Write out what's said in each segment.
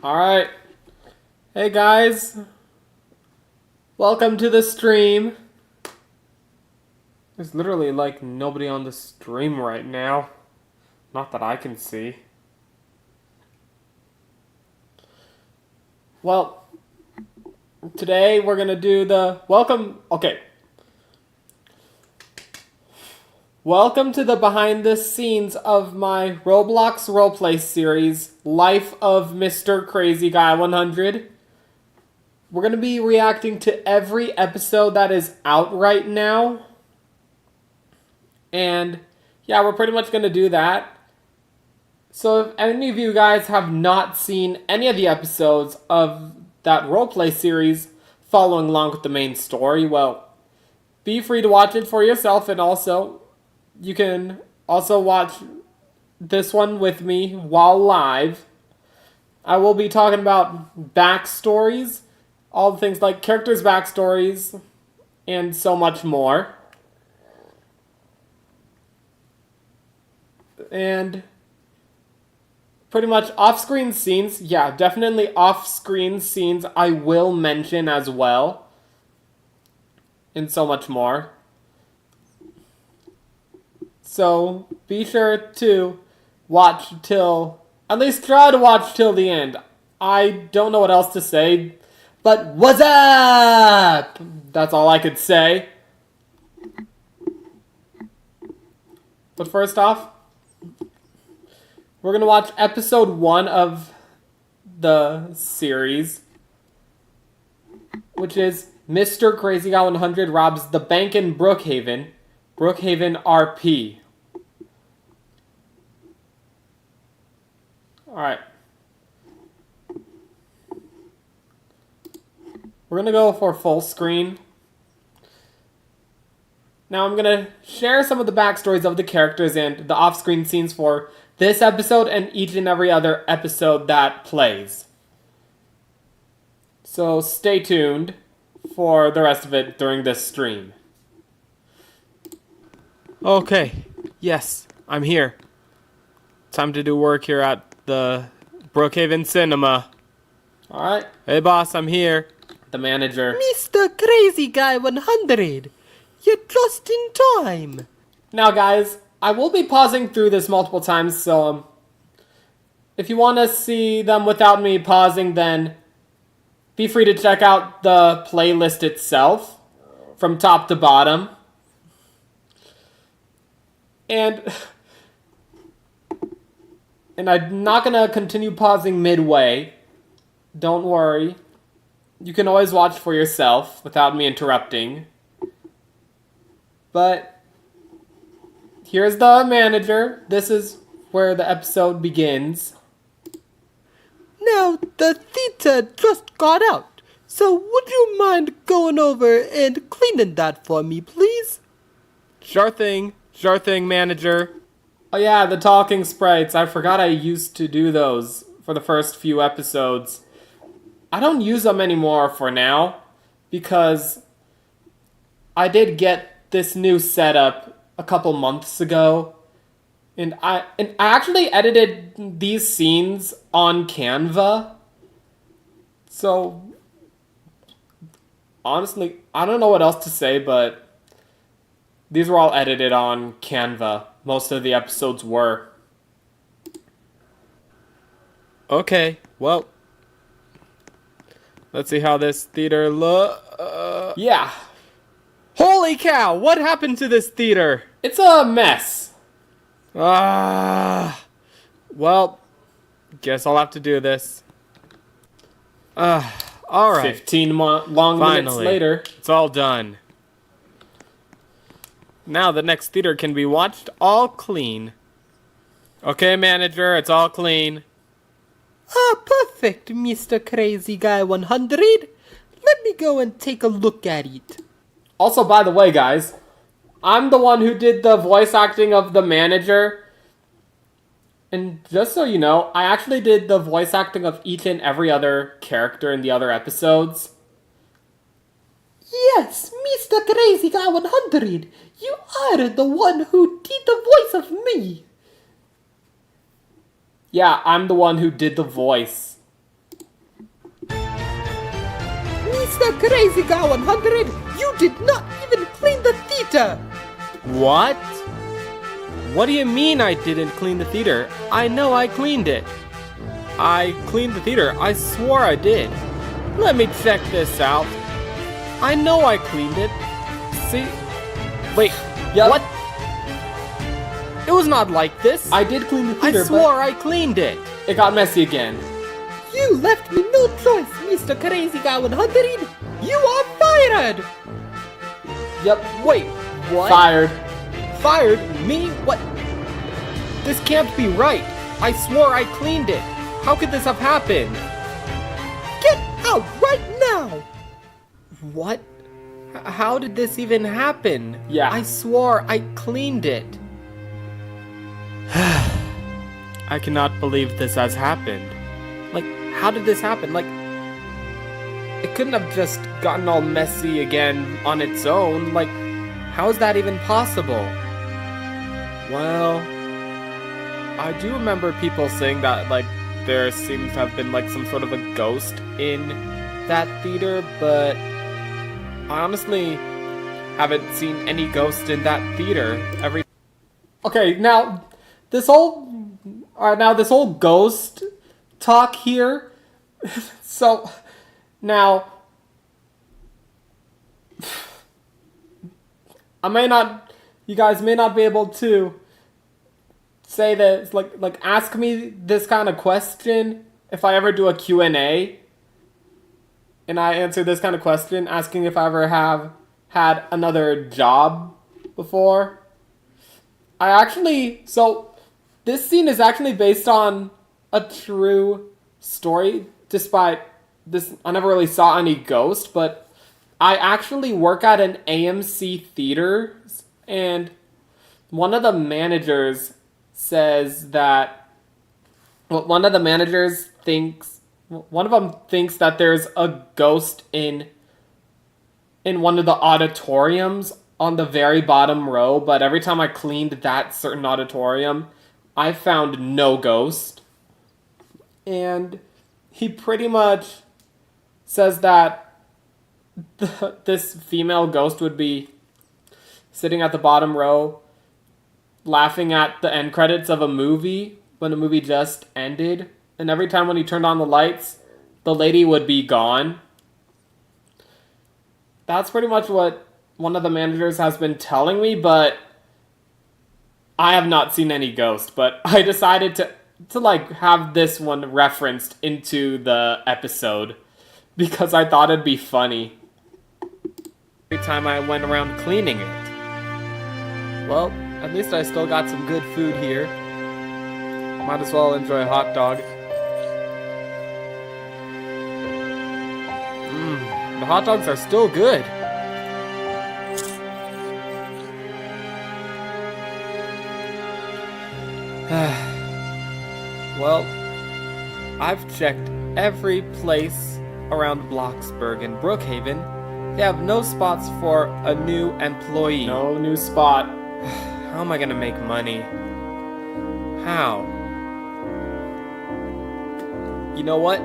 Alright. Hey guys. Welcome to the stream. There's literally like nobody on the stream right now. Not that I can see. Well, today we're gonna do the welcome. Okay. Welcome to the behind the scenes of my Roblox roleplay series, Life of Mr. Crazyguy 100. We're going to be reacting to every episode that is out right now. And yeah, we're pretty much going to do that. So if any of you guys have not seen any of the episodes of that roleplay series following along with the main story, well, be free to watch it for yourself, and also you can also watch this one with me while live. I will be talking about backstories, all the things like characters' backstories, and so much more. And pretty much off-screen scenes, yeah, definitely off-screen scenes I will mention as well. And so much more. So be sure to watch till, at least try to watch till the end. I don't know what else to say, but what's up? That's all I could say. But first off, we're going to watch episode 1 of the series, which is Mr. Crazyguy 100 robs the bank in Brookhaven RP. Alright. We're gonna go for full screen. Now I'm gonna share some of the backstories of the characters and the off-screen scenes for this episode and each and every other episode that plays. So stay tuned for the rest of it during this stream. Okay, yes, I'm here. Time to do work here at the Brookhaven Cinema. Alright. Hey boss, I'm here. The manager. Mr. Crazyguy 100, you're just in time. Now guys, I will be pausing through this multiple times, so if you want to see them without me pausing, then be free to check out the playlist itself from top to bottom. And I'm not going to continue pausing midway. Don't worry. You can always watch for yourself without me interrupting. But here's the manager. This is where the episode begins. Now, the theater just got out, so would you mind going over and cleaning that for me, please? Sure thing, manager. Oh yeah, the talking sprites. I forgot I used to do those for the first few episodes. I don't use them anymore for now, because I did get this new setup a couple months ago, and I actually edited these scenes on Canva. So honestly, I don't know what else to say, but these were all edited on Canva. Most of the episodes were. Okay, well, let's see how this theater yeah. Holy cow, what happened to this theater? It's a mess. Well, guess I'll have to do this. Alright. 15 long minutes later. It's all done. Now the next theater can be watched all clean. Okay, manager, it's all clean. Perfect, Mr. Crazyguy 100. Let me go and take a look at it. Also, by the way, guys, I'm the one who did the voice acting of the manager. And just so you know, I actually did the voice acting of each and every other character in the other episodes. Yes, Mr. Crazyguy 100, you are the one who did the voice of me. Yeah, I'm the one who did the voice. Mr. Crazyguy 100, you did not even clean the theater! What? What do you mean I didn't clean the theater? I know I cleaned it. I cleaned the theater. I swore I did. Let me check this out. I know I cleaned it. See? Wait, Yep. what? It was not like this. I did clean the theater, I swore I cleaned it. It got messy again. You left me no choice, Mr. Crazyguy 100! You are fired! Yep, wait, What? fired. Fired? Me? What? This can't be right. I swore I cleaned it. How could this have happened? Get out right now! What? How did this even happen? Yeah. I swore I cleaned it. I cannot believe this has happened. Like, how did this happen? Like, it couldn't have just gotten all messy again on its own. Like, how is that even possible? Well, I do remember people saying that, like, there seems to have been, like, some sort of a ghost in that theater, but I honestly haven't seen any ghost in that theater. Okay, now this whole ghost talk here. So now you guys may not be able to say this, like ask me this kind of question if I ever do a Q&A. And I answer this kind of question, asking if I ever have had another job before. So this scene is actually based on a true story, despite this, I never really saw any ghost, but I actually work at an AMC theater, and one of the managers says that, one of them thinks that there's a ghost in one of the auditoriums on the very bottom row, but every time I cleaned that certain auditorium, I found no ghost. And he pretty much says that this female ghost would be sitting at the bottom row, laughing at the end credits of a movie when the movie just ended. And every time when he turned on the lights, the lady would be gone. That's pretty much what one of the managers has been telling me, but I have not seen any ghost. But I decided to like have this one referenced into the episode because I thought it'd be funny. Every time I went around cleaning it. Well, at least I still got some good food here. Might as well enjoy a hot dog. The hot dogs are still good. Well, I've checked every place around Bloxburg and Brookhaven. They have no spots for a new employee. No new spot. How am I gonna make money? How? You know what?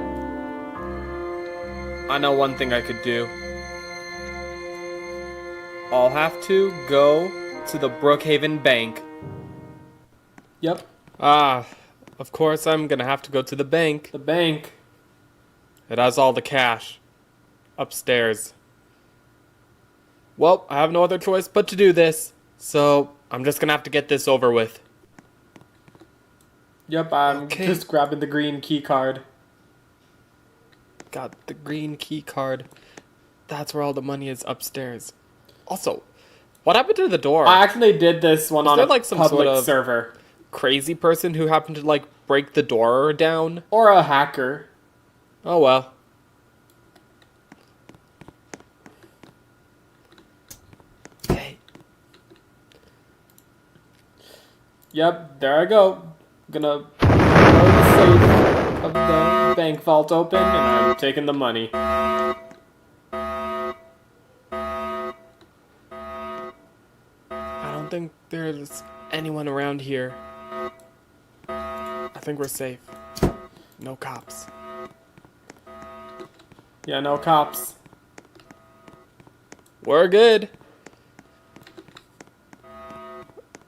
I know one thing I could do. I'll have to go to the Brookhaven Bank. Yep. Of course I'm gonna have to go to the bank. The bank. It has all the cash. Upstairs. Well, I have no other choice but to do this. So, I'm just gonna have to get this over with. Yep, I'm just grabbing the green key card. Got the green key card. That's where all the money is, upstairs. Also, what happened to the door? I actually did this one on a like some public sort of server. Crazy person who happened to like break the door down? Or a hacker. Oh well. Okay. Yep, there I go. Gonna throw the safe of the bank vault open, and I'm taking the money. I don't think there's anyone around here. I think we're safe. No cops. Yeah, no cops. We're good.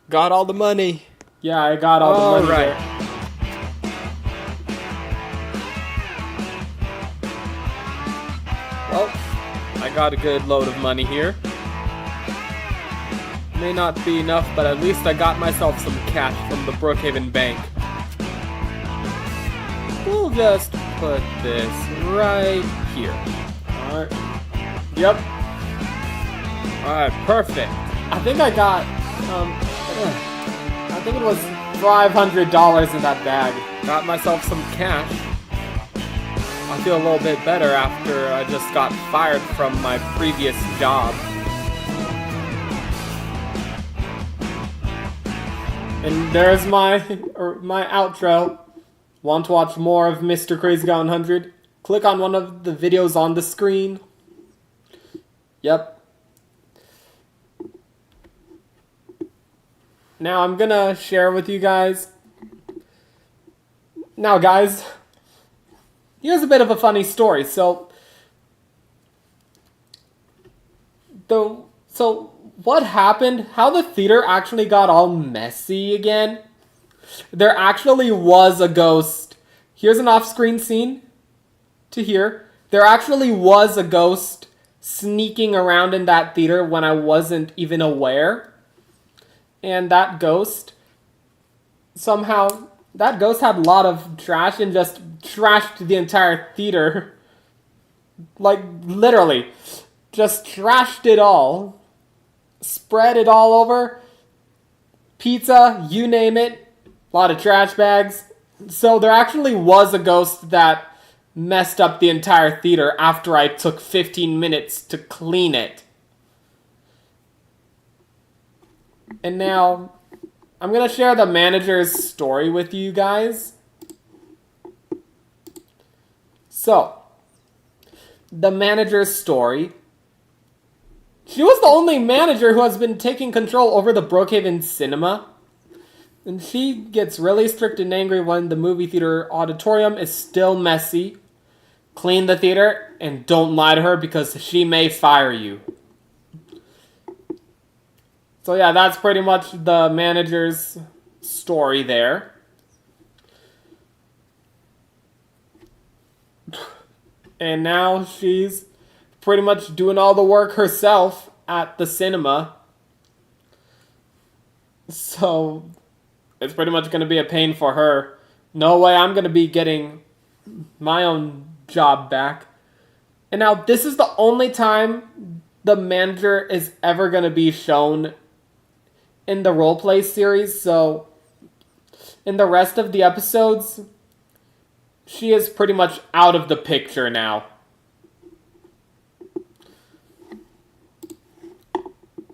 Got all the money. Yeah, I got all the money right. there. Well, I got a good load of money here. May not be enough, but at least I got myself some cash from the Brookhaven Bank. We'll just put this right here. Alright. Yep. Alright, perfect. I think I got, I think it was $500 in that bag. Got myself some cash. I feel a little bit better after I just got fired from my previous job. And there's my outro. Want to watch more of Mr. Crazyguy 100? Click on one of the videos on the screen. Yep. Now I'm gonna share with you guys. Now guys, here's a bit of a funny story. So what happened? How the theater actually got all messy again? There actually was a ghost. Here's an off-screen scene to here. There actually was a ghost sneaking around in that theater when I wasn't even aware. And that ghost, somehow, that ghost had a lot of trash and just trashed the entire theater. Like, literally. Just trashed it all. Spread it all over. Pizza, you name it. A lot of trash bags. So there actually was a ghost that messed up the entire theater after I took 15 minutes to clean it. And now, I'm going to share the manager's story with you guys. So, the manager's story. She was the only manager who has been taking control over the Brookhaven cinema. And she gets really strict and angry when the movie theater auditorium is still messy. Clean the theater and don't lie to her because she may fire you. So yeah, that's pretty much the manager's story there. And now she's pretty much doing all the work herself at the cinema. So it's pretty much going to be a pain for her. No way I'm going to be getting my own job back. And now this is the only time the manager is ever going to be shown in the roleplay series. So in the rest of the episodes, she is pretty much out of the picture now.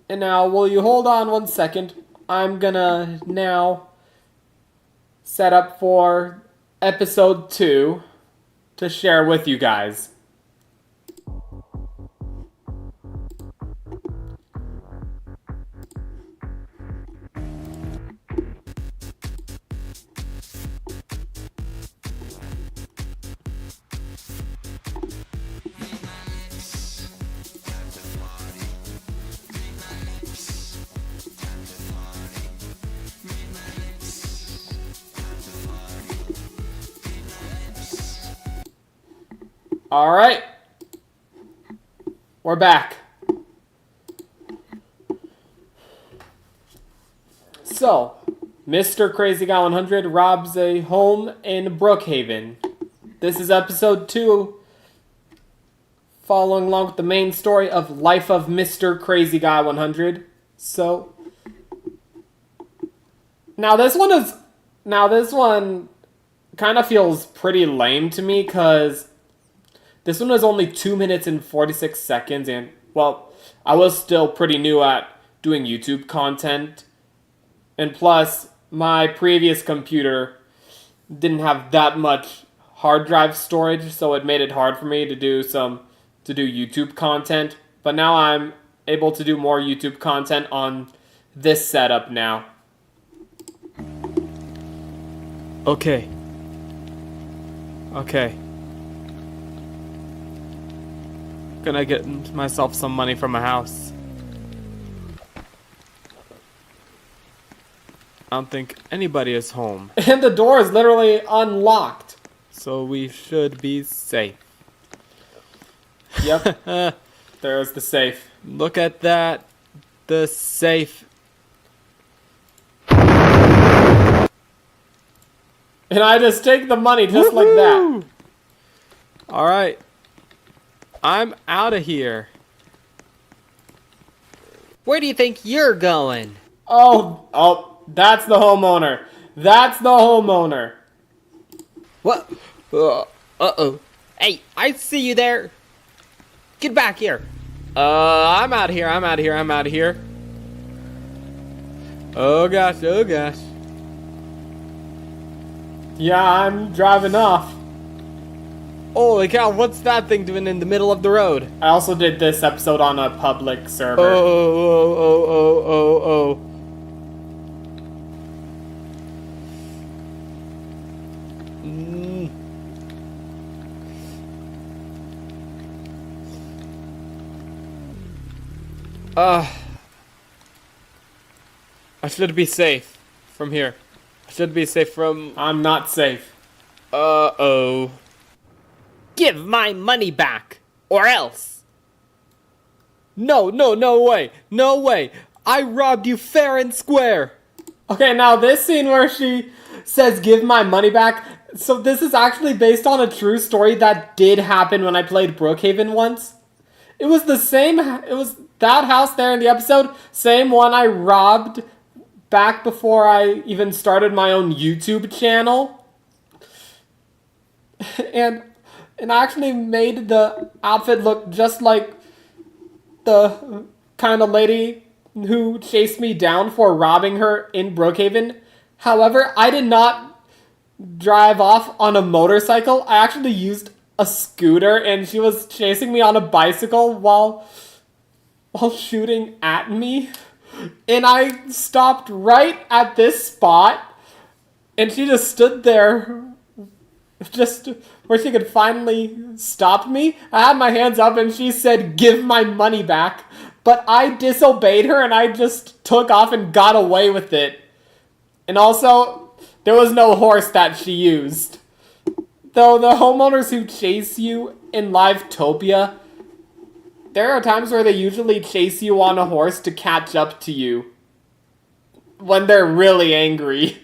And now, will you hold on 1 second? I'm gonna now set up for episode 2 to share with you guys. Alright. We're back. So, Mr. Crazyguy 100 robs a home in Brookhaven. This is episode 2, following along with the main story of Life of Mr. Crazyguy 100. So, now this one kind of feels pretty lame to me, because this one was only 2 minutes and 46 seconds, and, well, I was still pretty new at doing YouTube content. And plus, my previous computer didn't have that much hard drive storage, so it made it hard for me to do YouTube content. But now I'm able to do more YouTube content on this setup now. Okay. Gonna get myself some money from a house. I don't think anybody is home. And the door is literally unlocked. So we should be safe. Yep. There's the safe. Look at that. The safe. And I just take the money just like that. Alright. I'm out of here. Where do you think you're going? Oh, that's the homeowner. That's the homeowner. What? Uh-oh. Hey, I see you there. Get back here. I'm out of here. I'm out of here. I'm out of here. Oh gosh. Oh gosh. Yeah, I'm driving off. Holy cow, what's that thing doing in the middle of the road? I also did this episode on a public server. Oh. I should be safe from here. I should be safe from... I'm not safe. Uh-oh. Give my money back, or else. No way. No way. I robbed you fair and square. Okay, now this scene where she says, give my money back. So this is actually based on a true story that did happen when I played Brookhaven once. It was the same, it was that house there in the episode, same one I robbed back before I even started my own YouTube channel. And I actually made the outfit look just like the kind of lady who chased me down for robbing her in Brookhaven. However, I did not drive off on a motorcycle. I actually used a scooter, and she was chasing me on a bicycle while shooting at me. And I stopped right at this spot, and she just stood there just where she could finally stop me. I had my hands up and she said, give my money back. But I disobeyed her and I just took off and got away with it. And also, there was no horse that she used. Though the homeowners who chase you in Livetopia, there are times where they usually chase you on a horse to catch up to you. When they're really angry.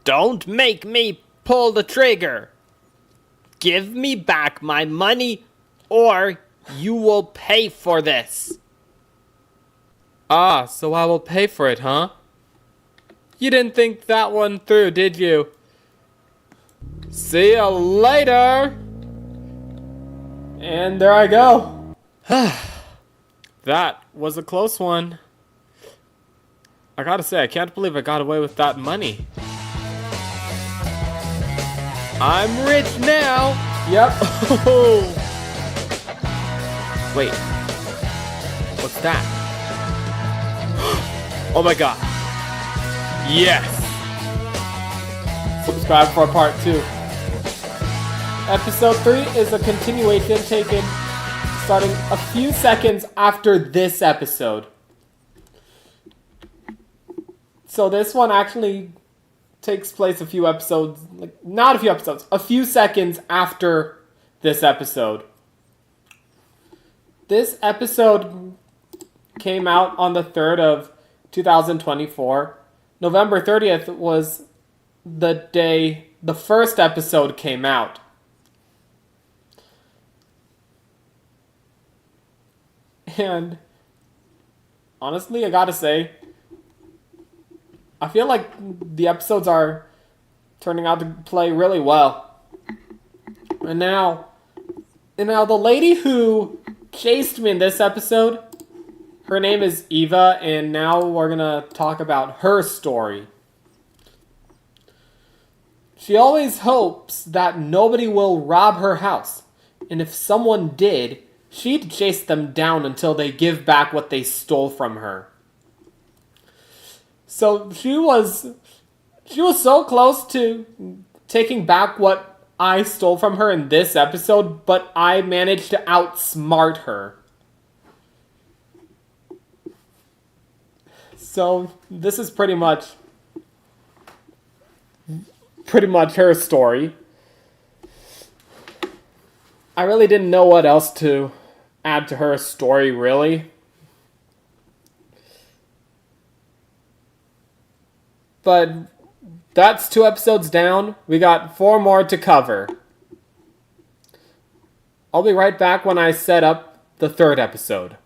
Don't make me pull the trigger. Give me back my money, or you will pay for this. Ah, so I will pay for it, huh? You didn't think that one through, did you? See you later! And there I go. That was a close one. I gotta say, I can't believe I got away with that money. I'm rich now! Yep. Wait. What's that? Oh my god. Yes! Subscribe for part 2. Episode 3 is a continuation taken starting a few seconds after this episode. So this one actually takes place a few episodes, not a few episodes, a few seconds after this episode. This episode came out on the 3rd of 2024. November 30th was the day the first episode came out. And honestly, I gotta say, I feel like the episodes are turning out to play really well. And now the lady who chased me in this episode, her name is Eva, and now we're gonna talk about her story. She always hopes that nobody will rob her house, and if someone did, she'd chase them down until they give back what they stole from her. So she was so close to taking back what I stole from her in this episode, but I managed to outsmart her. So this is pretty much her story. I really didn't know what else to add to her story, really. But that's 2 episodes down. We got 4 more to cover. I'll be right back when I set up the 3rd episode.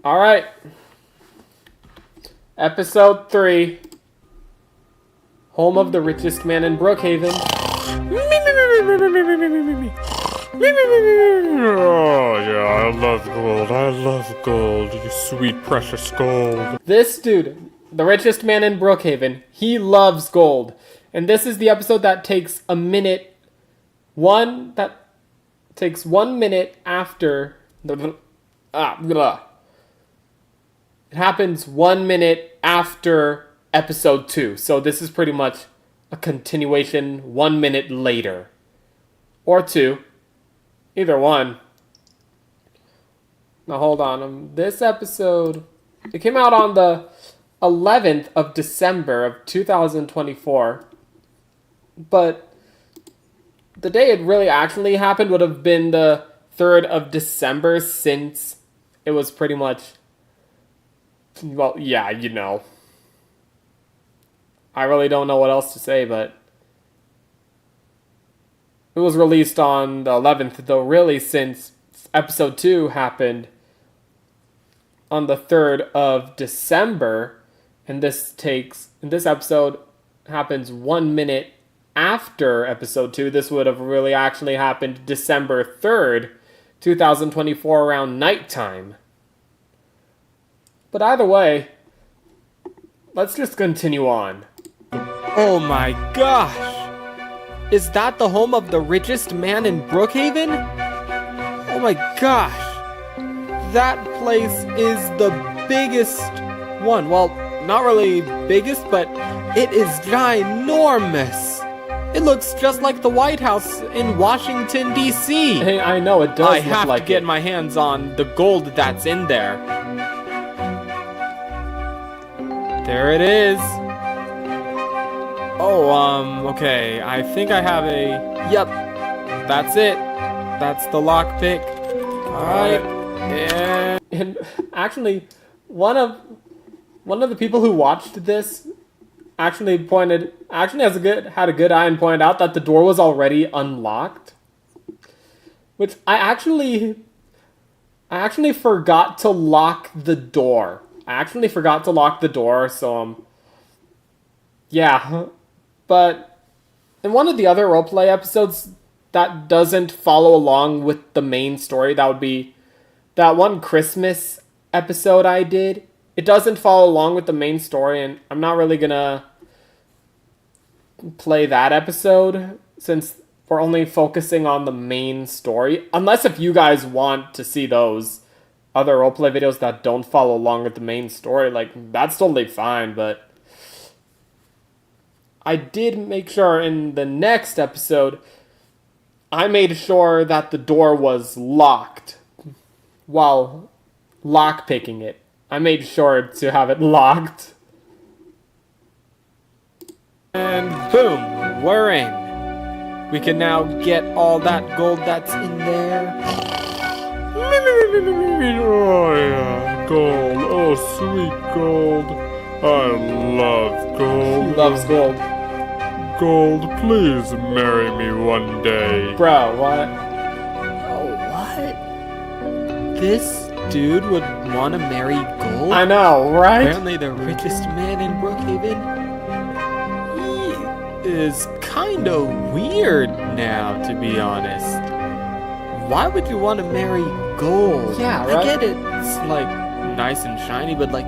Alright. Episode 3. Home of the richest man in Brookhaven. Oh, yeah, I love gold. I love gold. You sweet, precious gold. This dude, the richest man in Brookhaven, he loves gold. And this is the episode that takes a minute. That takes 1 minute after the. It happens 1 minute after episode 2. So this is pretty much a continuation 1 minute later. Or 2. Either one. Now hold on. This episode, it came out on the 11th of December of 2024. But the day it really actually happened would have been the 3rd of December, since it was pretty much... Well, yeah, you know. I really don't know what else to say, but it was released on the 11th, though really, since episode 2 happened on the 3rd of December, and this episode happens 1 minute after episode 2. This would have really actually happened December 3rd, 2024, around nighttime. But either way, let's just continue on. Oh my gosh! Is that the home of the richest man in Brookhaven? Oh my gosh! That place is the biggest one. Well, not really biggest, but it is ginormous. It looks just like the White House in Washington, D.C. Hey, I know, it does I look have like to get it. my hands on the gold that's in there. There it is. Oh, okay. I think I have a... Yep. That's it. That's the lockpick. Alright. Yeah. And actually, one of the people who watched this had a good eye and pointed out that the door was already unlocked. Which I actually forgot to lock the door. So yeah. But in one of the other roleplay episodes that doesn't follow along with the main story, that would be that one Christmas episode I did. It doesn't follow along with the main story, and I'm not really gonna play that episode since we're only focusing on the main story. Unless if you guys want to see those other roleplay videos that don't follow along with the main story, like, that's totally fine, but I did make sure in the next episode, I made sure that the door was locked while lockpicking it. I made sure to have it locked. And boom, we're in. We can now get all that gold that's in there. Oh, yeah, gold. Oh, sweet gold. I love gold. He loves gold. Gold, please marry me one day. Bro, what? Oh, what? This dude would want to marry Gold? I know, right? Apparently the richest man in Brookhaven. He is kind of weird now, to be honest. Why would you want to marry Gold? Yeah, I right? get it. It's like nice and shiny, but like,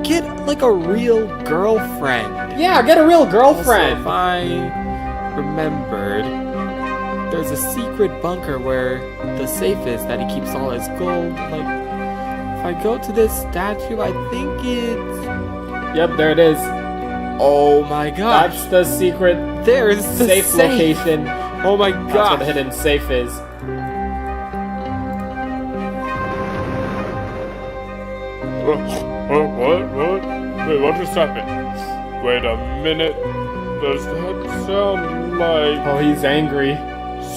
get like a real girlfriend. Yeah, get a real Also, girlfriend. if I remembered, there's a secret bunker where the safe is that he keeps all his gold. Like, if I go to this statue, I think it's... Yep, there it is. Oh my gosh. That's the secret There's the safe location. Oh my That's where the gosh. hidden safe is. What? Wait, what just happened? Wait a minute. Does that sound like Oh, he's angry.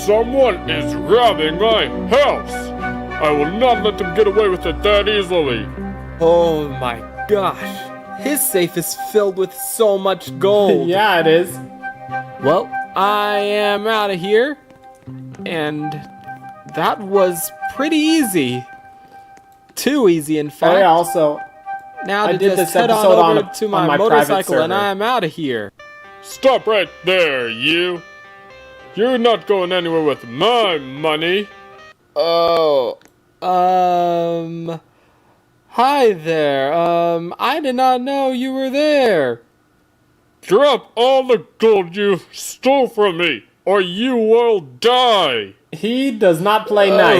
someone is robbing my house? I will not let them get away with it that easily. Oh my gosh. His safe is filled with so much gold. Yeah, it is. Well, I am out of here. And that was pretty easy. Too easy, in Oh, fact. yeah, also, Now I to did just this head on episode over on to my my private motorcycle and server. I'm out of here. Stop right there, you. You're not going anywhere with my money. Oh, hi there. I did not know you were there. Drop all the gold you stole from me, or you will die. he does not play nice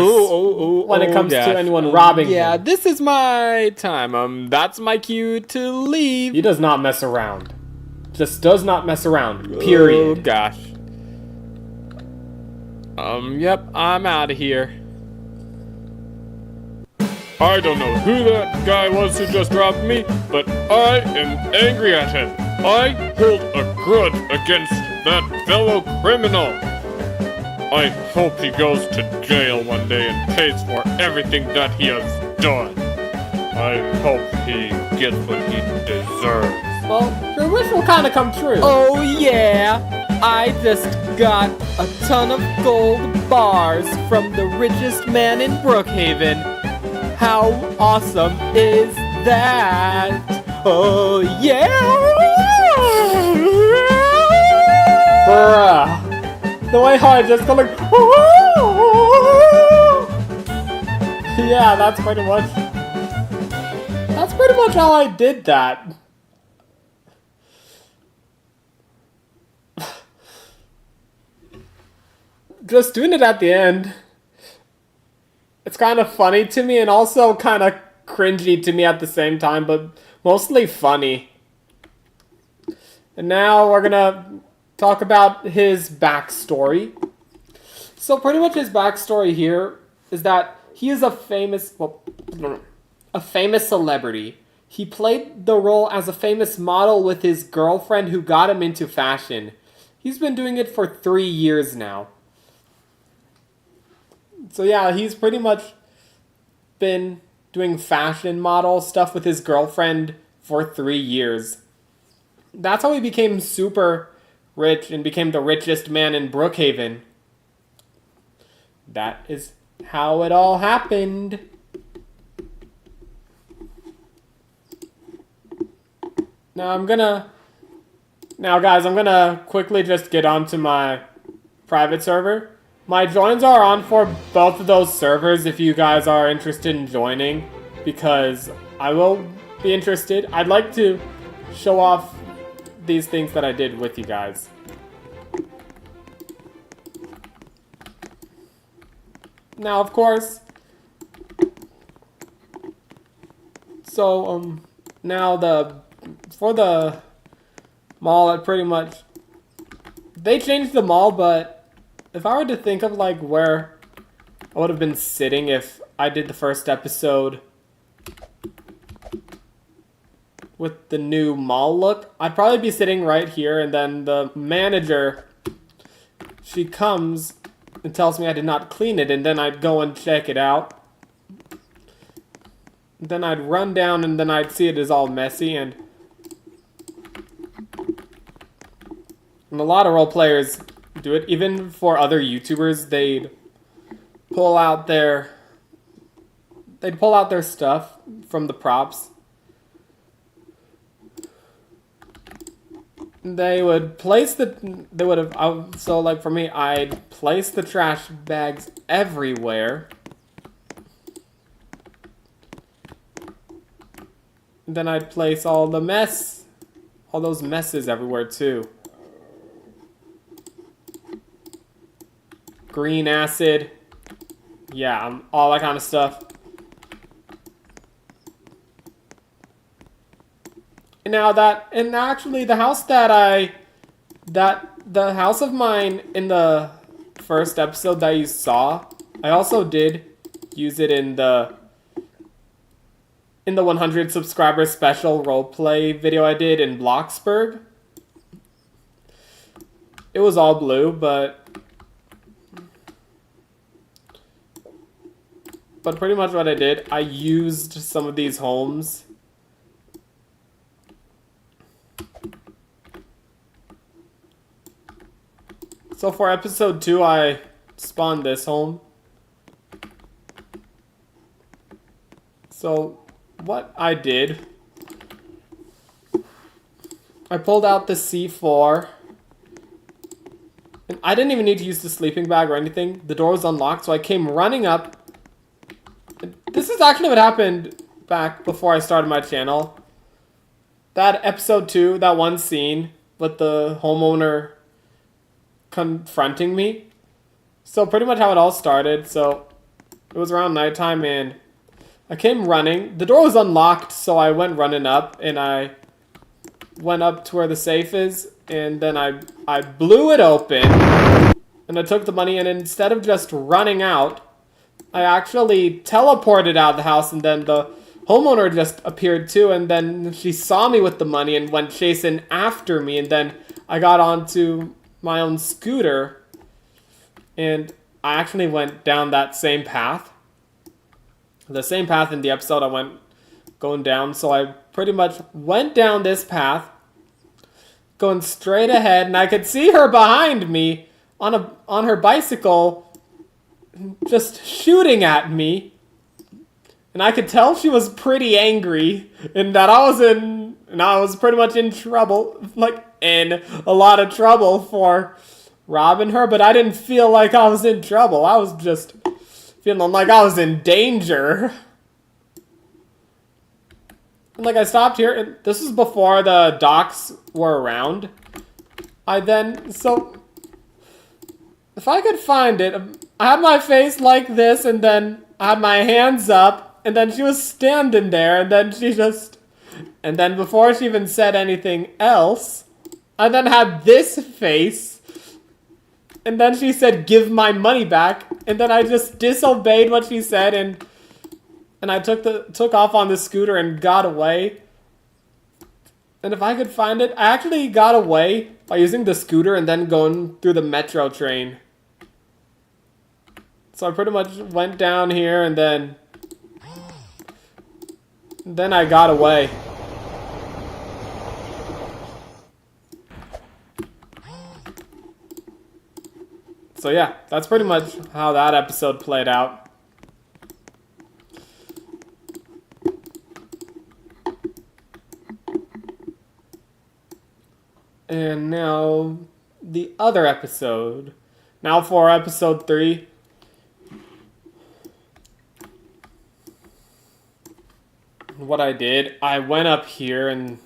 when it comes to gosh. anyone robbing Yeah, him. this is my time. That's my cue to leave. He does not mess around. Just does not mess around. Oh, Period. gosh. Yep, I'm out of here. I don't know who that guy was who just robbed me, but I am angry at him. I hold a grudge against that fellow criminal. I hope he goes to jail one day and pays for everything that he has done. I hope he gets what he deserves. Well, your wish will kind of come true. Oh yeah, I just got a ton of gold bars from the richest man in Brookhaven. How awesome is that? Oh yeah! Bruh. The way how I just go like, yeah, that's pretty much how I did that. Just doing it at the end. It's kind of funny to me and also kind of cringy to me at the same time, but mostly funny. And now we're gonna talk about his backstory. So pretty much his backstory here is that he is a famous celebrity. He played the role as a famous model with his girlfriend who got him into fashion. He's been doing it for 3 years now. So yeah, he's pretty much been doing fashion model stuff with his girlfriend for 3 years. That's how he became super rich and became the richest man in Brookhaven. That is how it all happened. Now guys, I'm gonna quickly just get onto my private server. My joins are on for both of those servers if you guys are interested in joining, because I will be interested. I'd like to show off these things that I did with you guys. Now, of course, so, now for the mall, it pretty much, they changed the mall, but if I were to think of, like, where I would have been sitting if I did the first episode with the new mall look, I'd probably be sitting right here, and then the manager, she comes and tells me I did not clean it, and then I'd go and check it out. Then I'd run down, and then I'd see it is all messy, and And a lot of role players do it. Even for other YouTubers, they'd pull out their stuff from the props. They would have, so like for me, I'd place the trash bags everywhere. And then I'd place all those messes everywhere too. Green acid. Yeah, all that kind of stuff. And actually the house the house of mine in the first episode that you saw, I also did use it in the 100 subscriber special roleplay video I did in Bloxburg. It was all blue, but pretty much what I did, I used some of these homes. So for episode 2, I spawned this home. So what I did, I pulled out the C4. And I didn't even need to use the sleeping bag or anything. The door was unlocked, so I came running up. This is actually what happened back before I started my channel. That episode 2, that one scene with the homeowner confronting me. So pretty much how it all started. So it was around nighttime and I came running. The door was unlocked, so I went running up and I went up to where the safe is and then I blew it open and I took the money, and instead of just running out, I actually teleported out of the house, and then the homeowner just appeared too, and then she saw me with the money and went chasing after me, and then I got onto my own scooter and I actually went down that same path. The same path in the episode I went going down, so I pretty much went down this path going straight ahead, and I could see her behind me on her bicycle just shooting at me. And I could tell she was pretty angry and that I was pretty much in trouble, like in a lot of trouble for robbing her, but I didn't feel like I was in trouble. I was just feeling like I was in danger. And like I stopped here, and this was before the docks were around. So if I could find it, I had my face like this, and then I had my hands up, and then she was standing there, and then before she even said anything else, I then had this face, and then she said, "Give my money back," and then I just disobeyed what she said, and I took off on the scooter and got away. And if I could find it, I actually got away by using the scooter and then going through the metro train. So I pretty much went down here and then I got away. So yeah, that's pretty much how that episode played out. And now the other episode. Now for episode 3. What I did, I went up here and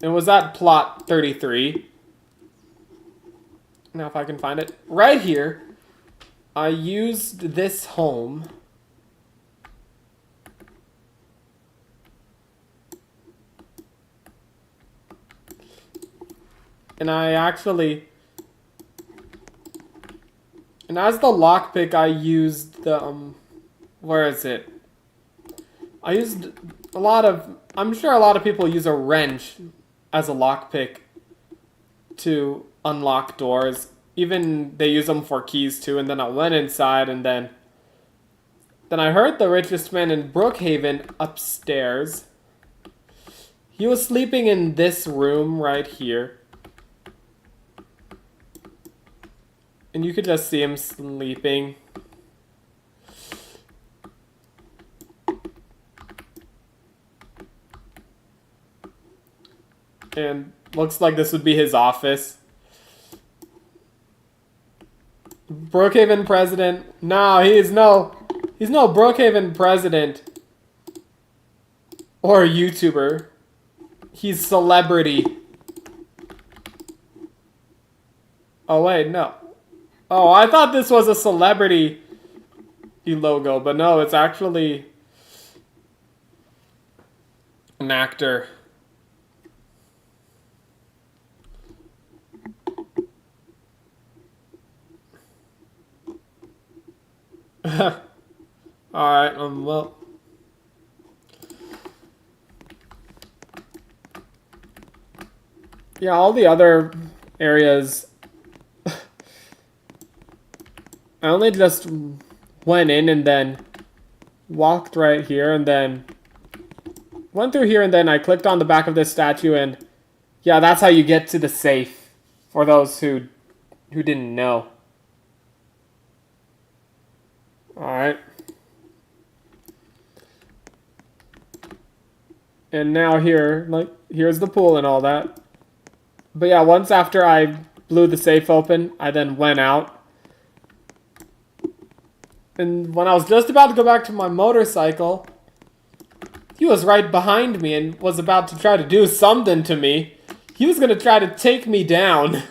it was at plot 33. Now if I can find it. Right here, I used this home. And as the lockpick, I used the, where is it? I used I'm sure a lot of people use a wrench as a lockpick to unlock doors. Even they use them for keys too, and then I went inside, and then I heard the richest man in Brookhaven upstairs. He was sleeping in this room right here. And you could just see him sleeping. And looks like this would be his office. Brookhaven president. No, he's no Brookhaven president. Or a YouTuber. He's celebrity. Oh wait, no. Oh, I thought this was a celebrity logo, but no, it's actually an actor. Alright, well. Yeah, all the other areas, I only just went in and then walked right here and then went through here and then I clicked on the back of this statue and yeah, that's how you get to the safe for those who didn't know. Alright. And now here, like, here's the pool and all that. But yeah, once after I blew the safe open, I then went out. And when I was just about to go back to my motorcycle, he was right behind me and was about to try to do something to me. He was going to try to take me down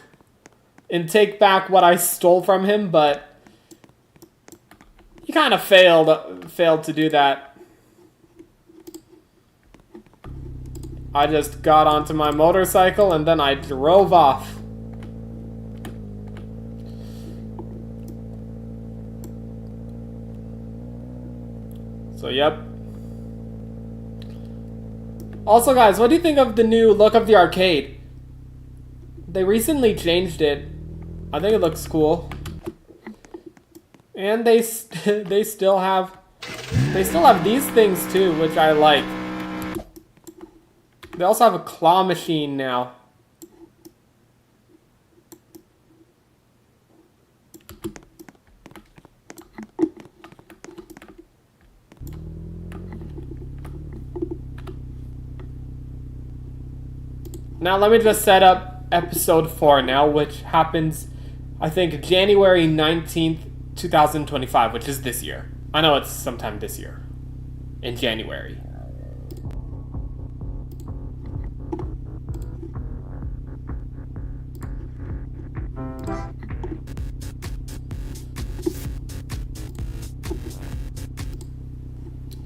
and take back what I stole from him, but he kind of failed to do that. I just got onto my motorcycle and then I drove off. So, yep. Also, guys, what do you think of the new look of the arcade? They recently changed it. I think it looks cool. And they still have these things too, which I like. They also have a claw machine now. Now let me just set up episode 4 now, which happens, I think, January 19th, 2025, which is this year. I know it's sometime this year. In January.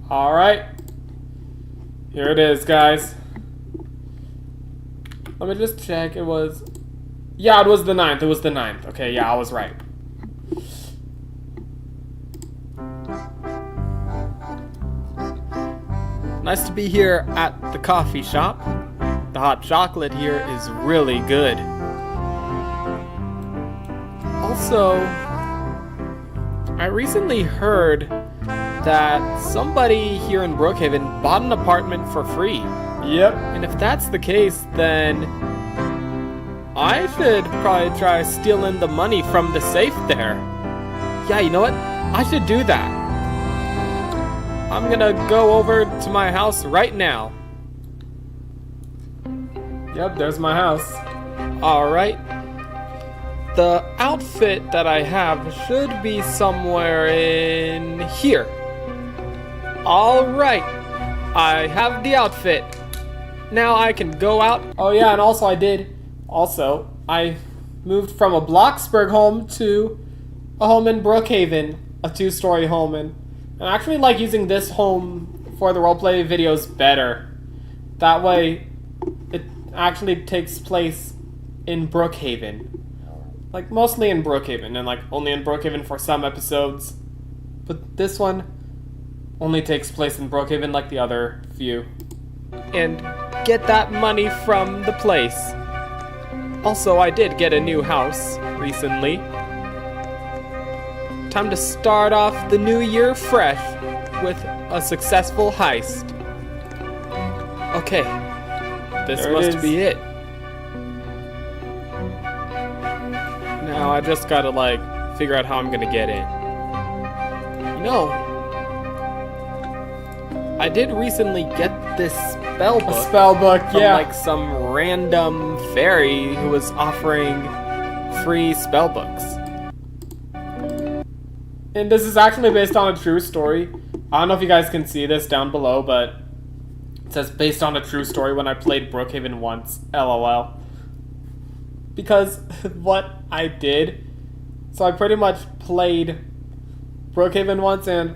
Alright. Here it is, guys. Let me just check. It was... Yeah, it was the 9th. It was the 9th. Okay, yeah, I was right. Nice to be here at the coffee shop. The hot chocolate here is really good. Also, I recently heard that somebody here in Brookhaven bought an apartment for free. Yep. And if that's the case, then I should probably try stealing the money from the safe there. Yeah, you know what? I should do that. I'm gonna go over to my house right now. Yep, there's my house. Alright. The outfit that I have should be somewhere in here. Alright. I have the outfit. Now I can go out. Oh yeah, and also I moved from a Bloxburg home to a home in Brookhaven, a 2-story home, and I actually like using this home for the roleplay videos better. That way, it actually takes place in Brookhaven. Like, mostly in Brookhaven, and like, only in Brookhaven for some episodes. But this one only takes place in Brookhaven like the other few. And get that money from the place. Also, I did get a new house recently. Time to start off the new year fresh with a successful heist. Okay, This There it must is. be it. Now I just gotta, like, figure out how I'm gonna get in. You know, I did recently get this spell A book spell book, from, yeah. like, some random fairy who was offering free spell books. And this is actually based on a true story. I don't know if you guys can see this down below, but it says based on a true story when I played Brookhaven once. LOL. Because what I did, so I pretty much played Brookhaven once, and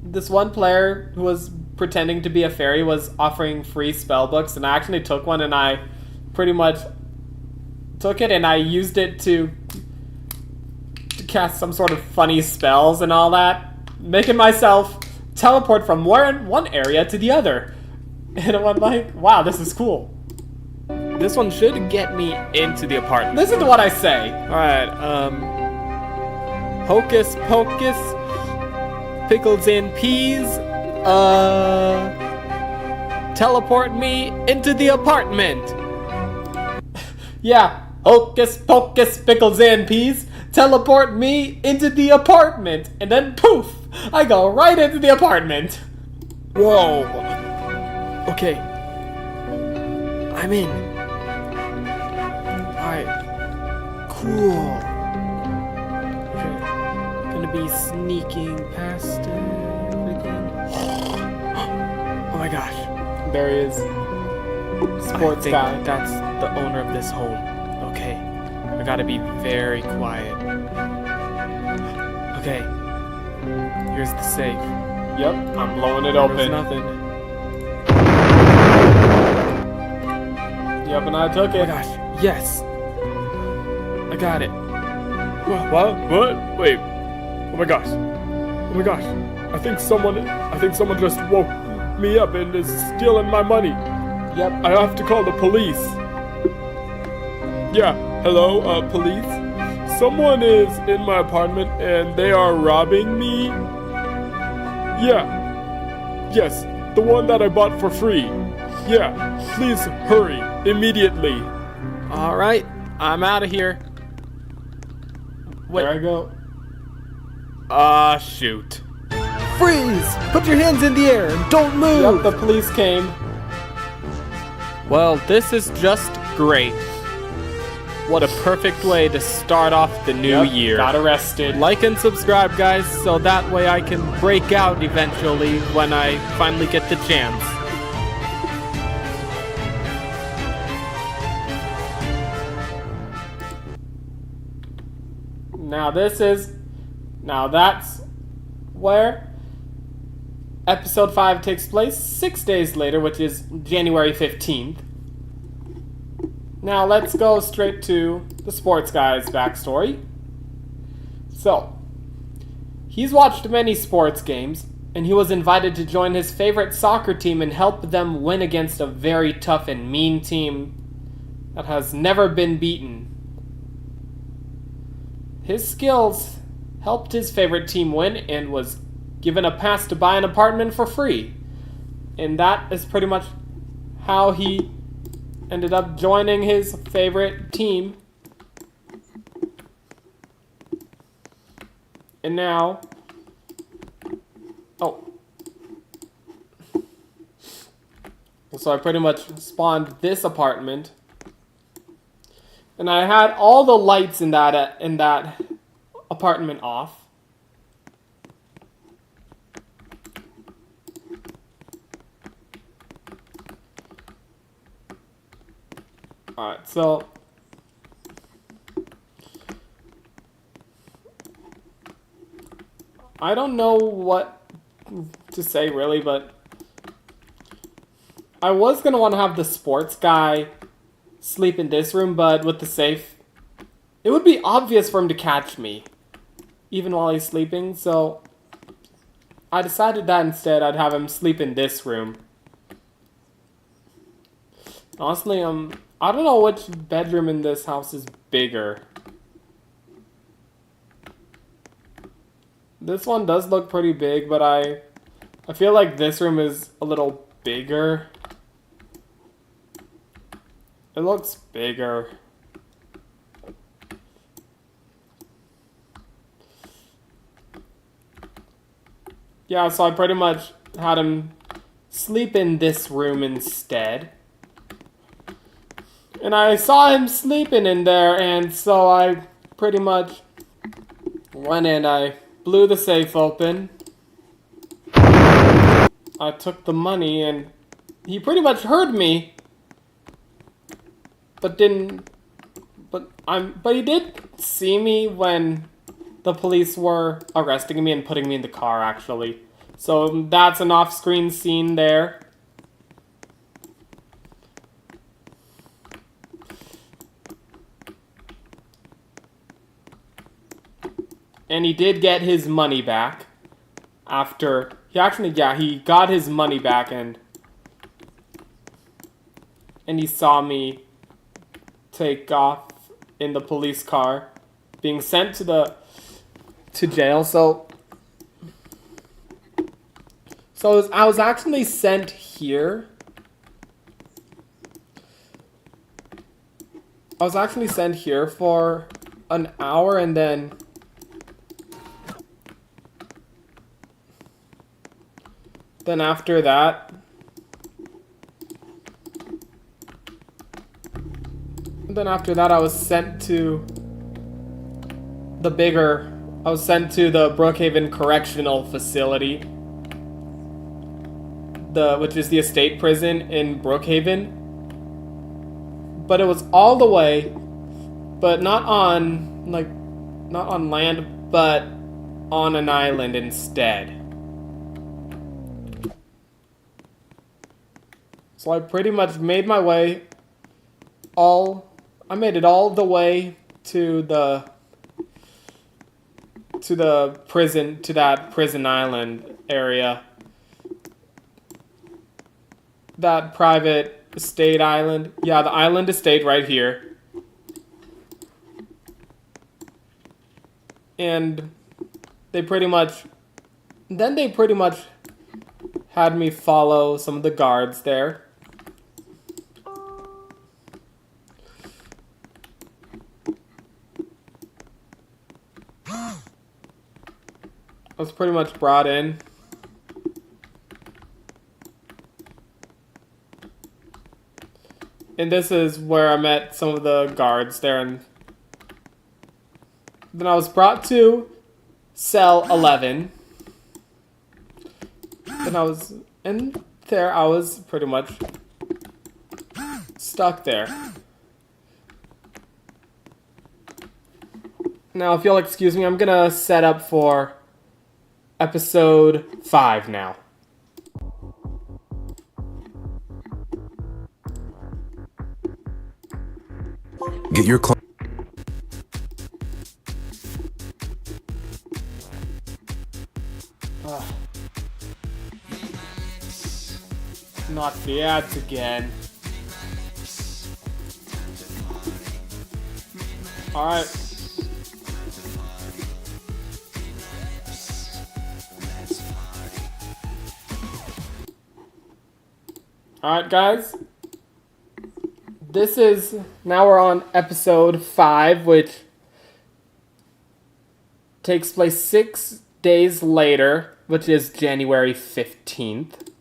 this one player who was pretending to be a fairy was offering free spell books, and I actually took one, and I pretty much took it and I used it to cast some sort of funny spells and all that, making myself teleport from one area to the other. And I'm like, wow, this is cool. This one should get me into the apartment. Listen to what I say. Alright, Hocus Pocus, Pickles and Peas, teleport me into the apartment. Yeah, Hocus Pocus, Pickles and Peas, teleport me into the apartment. And then poof, I go right into the apartment. Whoa. Okay. I'm in. Alright. Cool. Okay. Gonna be sneaking past everything. Oh my gosh. There he is. Sports I think guy. that's the owner of this home. Okay. I gotta be very quiet. Okay. Here's the safe. Yep, I'm blowing it There's open. nothing. Yep, and I took Oh my it. gosh. Yes. I got it. What? Wait. Oh my gosh. Oh my gosh. I think someone just woke me up and is stealing my money. Yep. I have to call the police. Yeah, hello, police? Someone is in my apartment and they are robbing me? Yeah. Yes, the one that I bought for free. Yeah, please hurry, immediately. Alright. I'm out of here. Wait. There I go. Shoot. Freeze! Put your hands in the air and don't move! Yep, the police came. Well, this is just great. What a perfect way to start off the new Yep, year. got arrested. Like and subscribe, guys, so that way I can break out eventually when I finally get the chance. Now that's where episode 5 takes place 6 days later, which is January 15th. Now let's go straight to the sports guy's backstory. So, he's watched many sports games, and he was invited to join his favorite soccer team and help them win against a very tough and mean team that has never been beaten. His skills helped his favorite team win and was given a pass to buy an apartment for free. And that is pretty much how he ended up joining his favorite team. And now... Oh. So I pretty much spawned this apartment. And I had all the lights in that apartment off. Alright, so I don't know what to say really, but I was gonna want to have the sports guy sleep in this room, but with the safe, it would be obvious for him to catch me, even while he's sleeping, so I decided that instead I'd have him sleep in this room. Honestly, I don't know which bedroom in this house is bigger. This one does look pretty big, but I feel like this room is a little bigger. It looks bigger. Yeah, so I pretty much had him sleep in this room instead. And I saw him sleeping in there, and so I pretty much went in. I blew the safe open. I took the money, and he pretty much heard me. But he did see me when the police were arresting me and putting me in the car, actually. So that's an off-screen scene there. And he did get his money back after he got his money back, and he saw me take off in the police car, being sent to jail. So I was actually sent here. I was actually sent here for an hour, and then after that, I was sent to the Brookhaven Correctional Facility, which is the estate prison in Brookhaven. But it was all the way, but not on land, but on an island instead. So I pretty much made my way I made it all the way to that prison island area. That private estate island. Yeah, the island estate right here. And they pretty much had me follow some of the guards there. I was pretty much brought in. And this is where I met some of the guards there, and then I was brought to cell 11. And I was pretty much stuck there. Now, if you'll excuse me, I'm gonna set up for episode 5 now. Get your Not the ads again. Alright. Alright, guys. Now we're on episode 5, which takes place 6 days later, which is January 15th.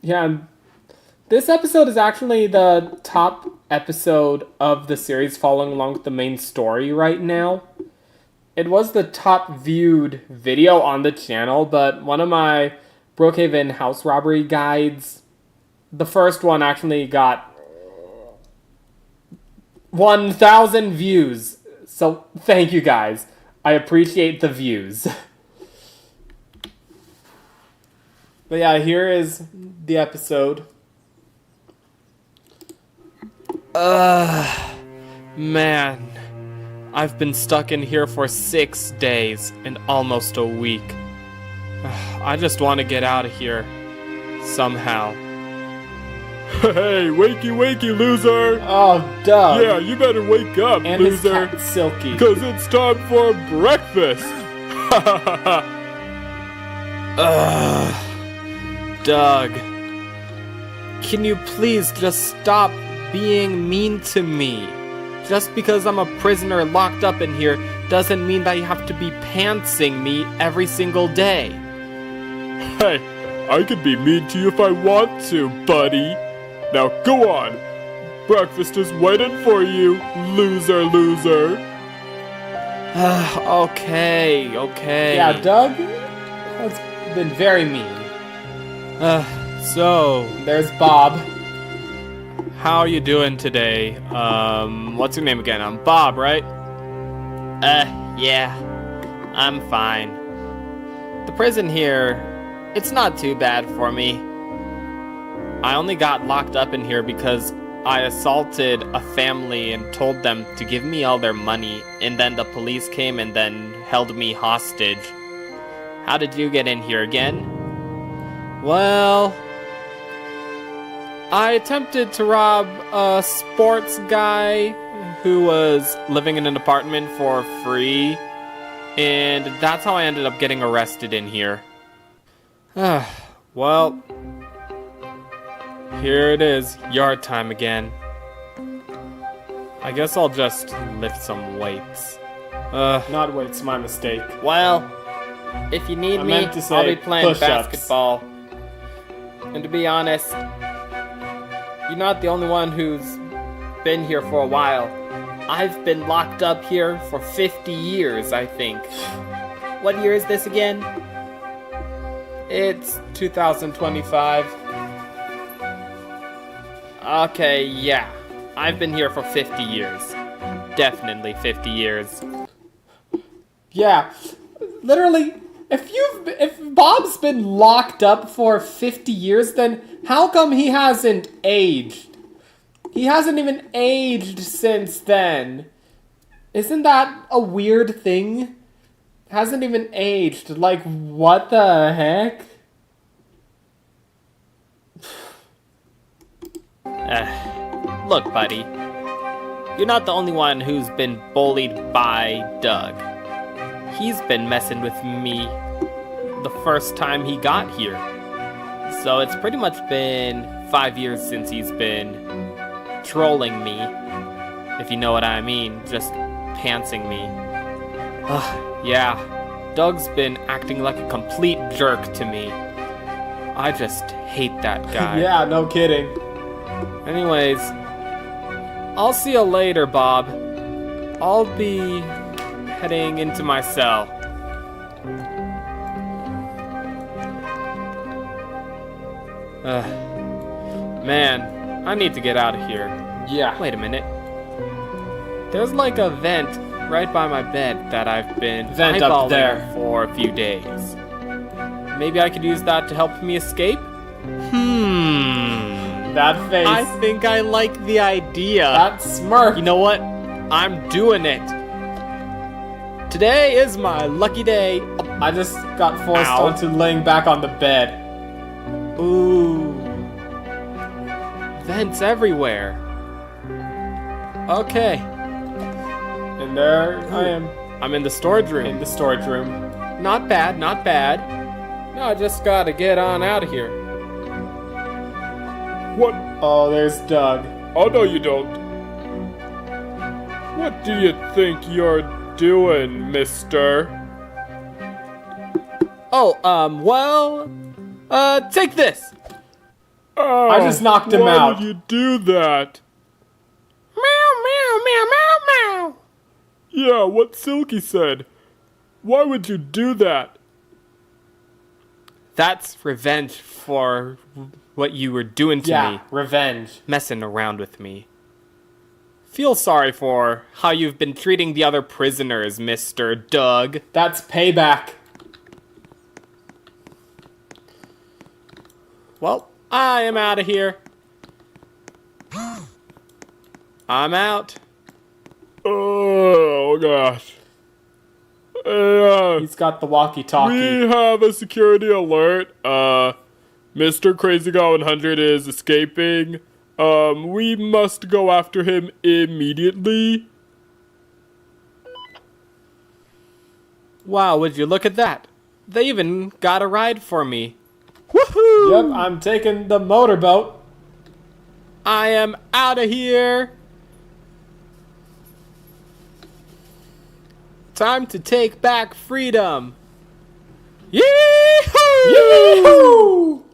Yeah, this episode is actually the top episode of the series, following along with the main story right now. It was the top viewed video on the channel, but one of my Brookhaven house robbery guides, the first one, actually got 1,000 views. So thank you guys. I appreciate the views. But yeah, here is the episode. Man. I've been stuck in here for 6 days and almost a week. I just want to get out of here. Somehow. Hey, wakey, wakey, loser! Oh, Doug. Yeah, you better wake up, and loser. his cat, Silky. Because it's time for breakfast! Doug, can you please just stop being mean to me? Just because I'm a prisoner locked up in here doesn't mean that you have to be pantsing me every single day. Hey, I could be mean to you if I want to, buddy. Now go on. Breakfast is waiting for you, loser, loser. Okay. Yeah, Doug, that's been very mean. So, There's Bob. how are you doing today? What's your name again? I'm Bob, right? Yeah. I'm fine. The prison here, it's not too bad for me. I only got locked up in here because I assaulted a family and told them to give me all their money, and then the police came and then held me hostage. How did you get in here again? Well, I attempted to rob a sports guy who was living in an apartment for free, and that's how I ended up getting arrested in here. Well, here it is, yard time again. I guess I'll just lift some weights. Not weights, my mistake. Well, if you need I me, meant to say I'll be playing push-ups. basketball. And to be honest, you're not the only one who's been here for a while. I've been locked up here for 50 years, I think. What year is this again? It's 2025. Okay, yeah. I've been here for 50 years. Definitely 50 years. Yeah, literally, if Bob's been locked up for 50 years, then how come he hasn't aged? He hasn't even aged since then. Isn't that a weird thing? Hasn't even aged. Like, what the heck? Look, buddy. You're not the only one who's been bullied by Doug. He's been messing with me the first time he got here. So it's pretty much been 5 years since he's been trolling me, if you know what I mean, just pantsing me. Yeah, Doug's been acting like a complete jerk to me. I just hate that guy. Yeah, no kidding. Anyways, I'll see you later, Bob. I'll be heading into my cell. Man, I need to get out of here. Yeah. Wait a minute. There's like a vent right by my bed that I've been Vent up eyeballing there. for a few days. Maybe I could use that to help me escape? That face. I think I like the idea. That smirk. You know what? I'm doing it. Today is my lucky day. I just got forced Ow. onto laying back on the bed. Ooh. Vents everywhere. Okay. And there I am I'm in the storage in room. the storage room. Not bad, not bad. Now I just gotta get on out of here. What? Oh, there's Doug. Oh, no, you don't. What do you think you're doing, mister? Oh, take this. Oh, I just knocked him why out. Why did you do that? Meow, meow, meow, meow, meow. Yeah, what Silky said. Why would you do that? That's revenge for what you were doing to Yeah, me. revenge. Messing around with me. Feel sorry for how you've been treating the other prisoners, Mr. Doug. That's payback. Well, I am out of here. I'm out. Oh, gosh. He's got the walkie-talkie. We have a security alert. Mr. Crazyguy 100 is escaping. We must go after him immediately. Wow, would you look at that? They even got a ride for me. Woohoo! Yep, I'm taking the motorboat. I am out of here. Time to take back freedom. Yee-hoo! Yee-hoo!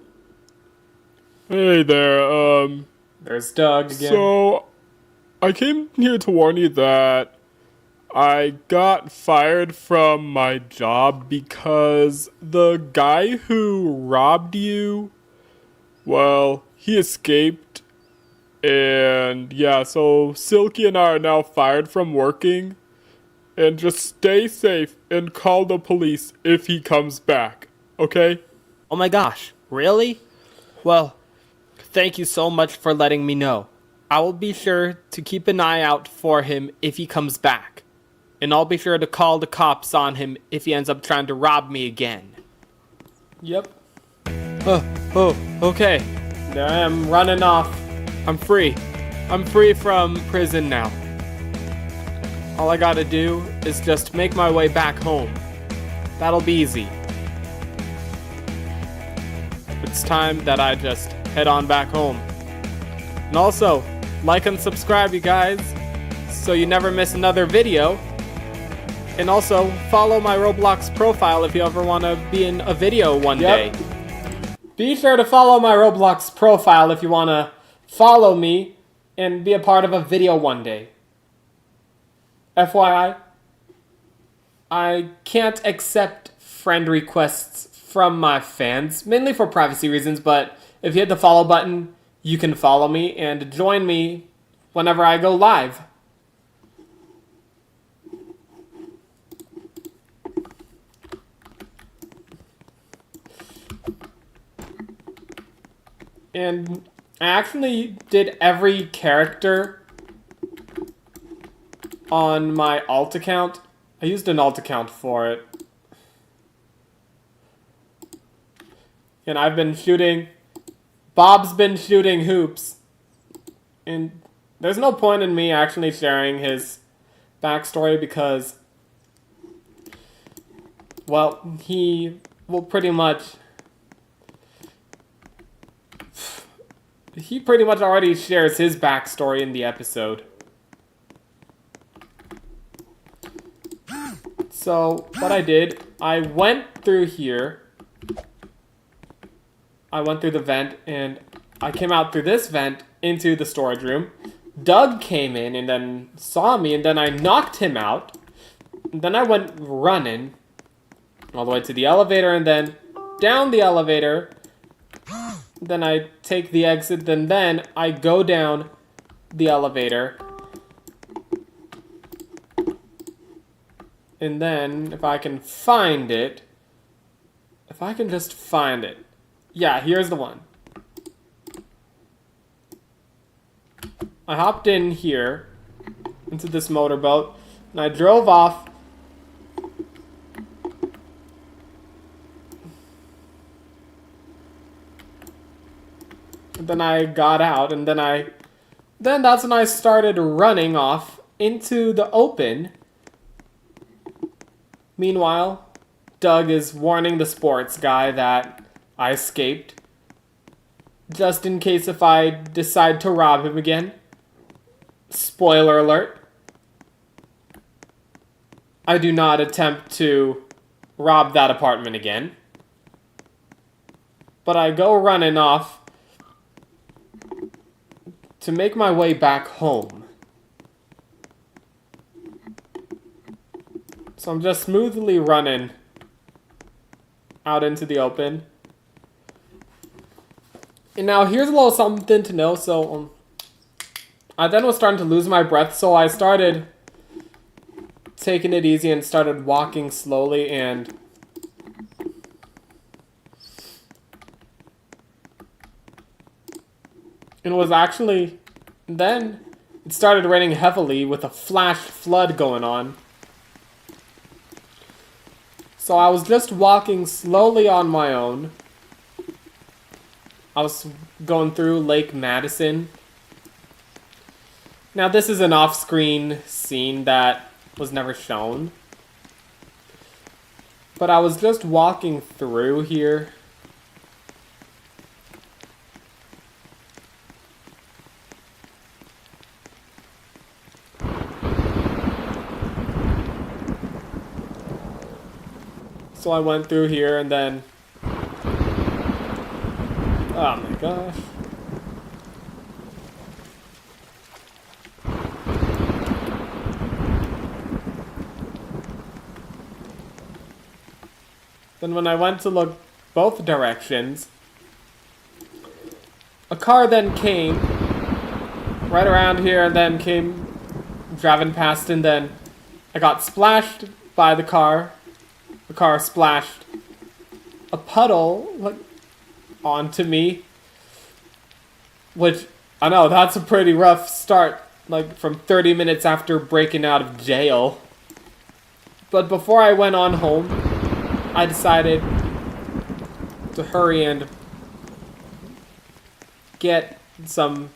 Hey there, There's Doug again. so I came here to warn you that I got fired from my job because the guy who robbed you, well, he escaped. And yeah, so Silky and I are now fired from working. And just stay safe and call the police if he comes back, okay? Oh my gosh, really? Well, thank you so much for letting me know. I will be sure to keep an eye out for him if he comes back. And I'll be sure to call the cops on him if he ends up trying to rob me again. Yep. Okay. There I am running off. I'm free. I'm free from prison now. All I gotta do is just make my way back home. That'll be easy. It's time that I just head on back home. And also, like and subscribe, you guys, so you never miss another video. And also, follow my Roblox profile if you ever want to be in a video one day. Be sure to follow my Roblox profile if you want to follow me and be a part of a video one day. FYI, I can't accept friend requests from my fans, mainly for privacy reasons, but if you hit the follow button, you can follow me and join me whenever I go live. And I actually did every character on my alt account. I used an alt account for it. And I've been shooting... Bob's been shooting hoops. And there's no point in me actually sharing his backstory because... well, he will pretty much... he pretty much already shares his backstory in the episode. So, what I did, I went through here. I went through the vent, and I came out through this vent into the storage room. Doug came in and then saw me, and then I knocked him out. And then I went running all the way to the elevator, and then down the elevator. Then I take the exit, and then I go down the elevator. And then, if I can find it, if I can just find it. Yeah, here's the one. I hopped in here, into this motorboat, and I drove off. And then I got out, and then that's when I started running off into the open. Meanwhile, Doug is warning the sports guy that I escaped, just in case if I decide to rob him again. Spoiler alert. I do not attempt to rob that apartment again. But I go running off to make my way back home. So I'm just smoothly running out into the open. And now here's a little something to know. So I then was starting to lose my breath, so I started taking it easy and started walking slowly, and it was actually, then it started raining heavily with a flash flood going on. So I was just walking slowly on my own. I was going through Lake Madison. Now this is an off-screen scene that was never shown. But I was just walking through here. So I went through here and then... Oh my gosh. Then when I went to look both directions, a car then came right around here and then came driving past, and then I got splashed by the car. The car splashed a puddle like onto me, which I know that's a pretty rough start, like from 30 minutes after breaking out of jail. But before I went on home, I decided to hurry and get some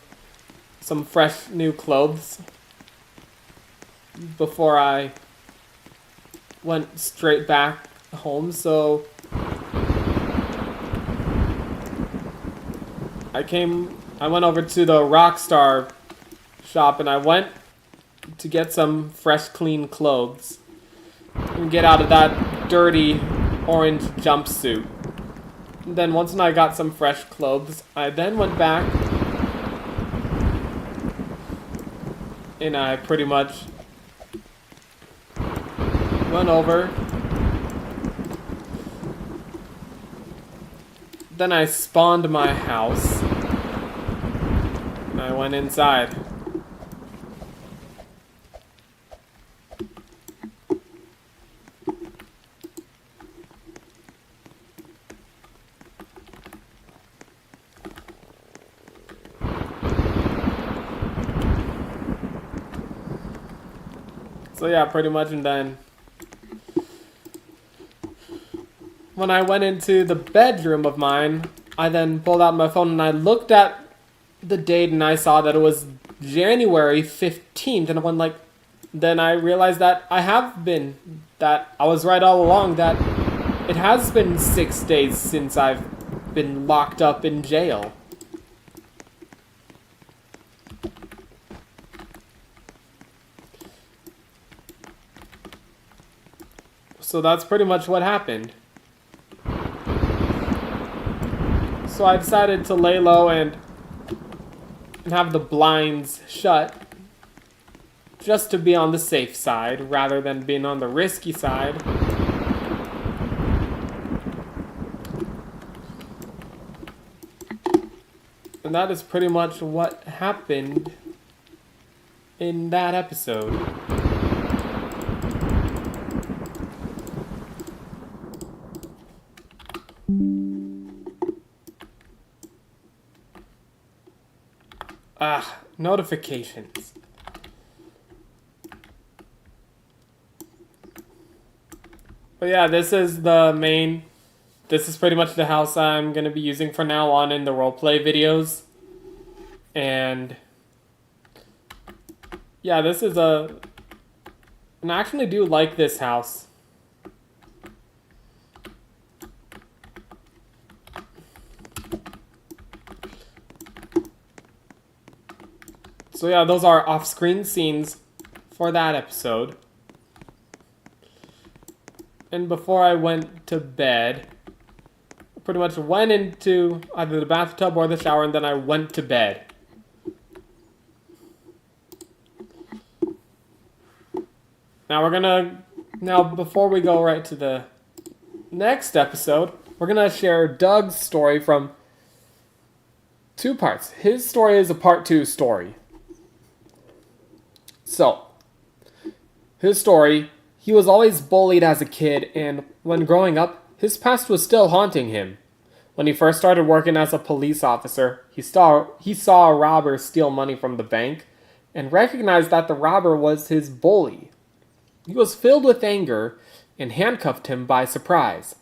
fresh new clothes before I went straight back home. So I went over to the Rockstar shop and I went to get some fresh, clean clothes and get out of that dirty orange jumpsuit. And then once I got some fresh clothes, I then went back and I pretty much went over. Then I spawned my house. And I went inside. So yeah, pretty much, and then when I went into the bedroom of mine, I then pulled out my phone and I looked at the date and I saw that it was January 15th, and I went like, then I realized that I was right all along, that it has been 6 days since I've been locked up in jail. So that's pretty much what happened. So I decided to lay low and have the blinds shut, just to be on the safe side rather than being on the risky side. And that is pretty much what happened in that episode. Notifications. But yeah, this is pretty much the house I'm going to be using for now on in the roleplay videos. And yeah, and I actually do like this house. So yeah, those are off-screen scenes for that episode. And before I went to bed, I pretty much went into either the bathtub or the shower, and then I went to bed. Now before we go right to the next episode, we're gonna share Doug's story from 2 parts. His story is a part 2 story. So, his story, he was always bullied as a kid, and when growing up, his past was still haunting him. When he first started working as a police officer, he saw a robber steal money from the bank, and recognized that the robber was his bully. He was filled with anger, and handcuffed him by surprise.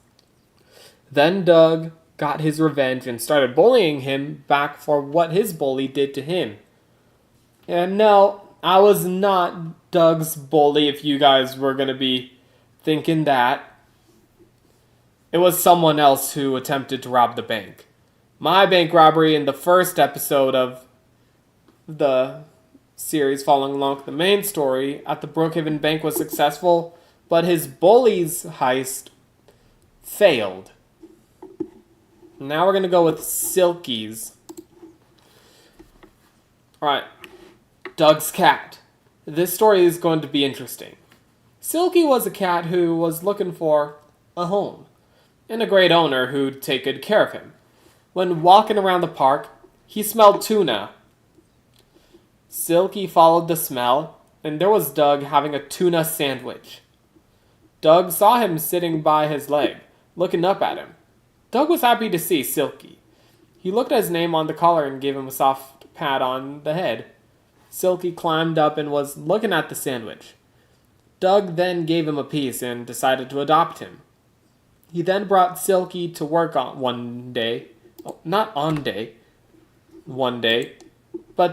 Then Doug got his revenge and started bullying him back for what his bully did to him. And no, I was not Doug's bully, if you guys were going to be thinking that. It was someone else who attempted to rob the bank. My bank robbery in the first episode of the series following along with the main story at the Brookhaven Bank was successful, but his bully's heist failed. Now we're going to go with Silky's. Alright, Doug's cat. This story is going to be interesting. Silky was a cat who was looking for a home and a great owner who'd take good care of him. When walking around the park, he smelled tuna. Silky followed the smell, and there was Doug having a tuna sandwich. Doug saw him sitting by his leg, looking up at him. Doug was happy to see Silky. He looked at his name on the collar and gave him a soft pat on the head. Silky climbed up and was looking at the sandwich. Doug then gave him a piece and decided to adopt him. He then brought Silky to work on one day, but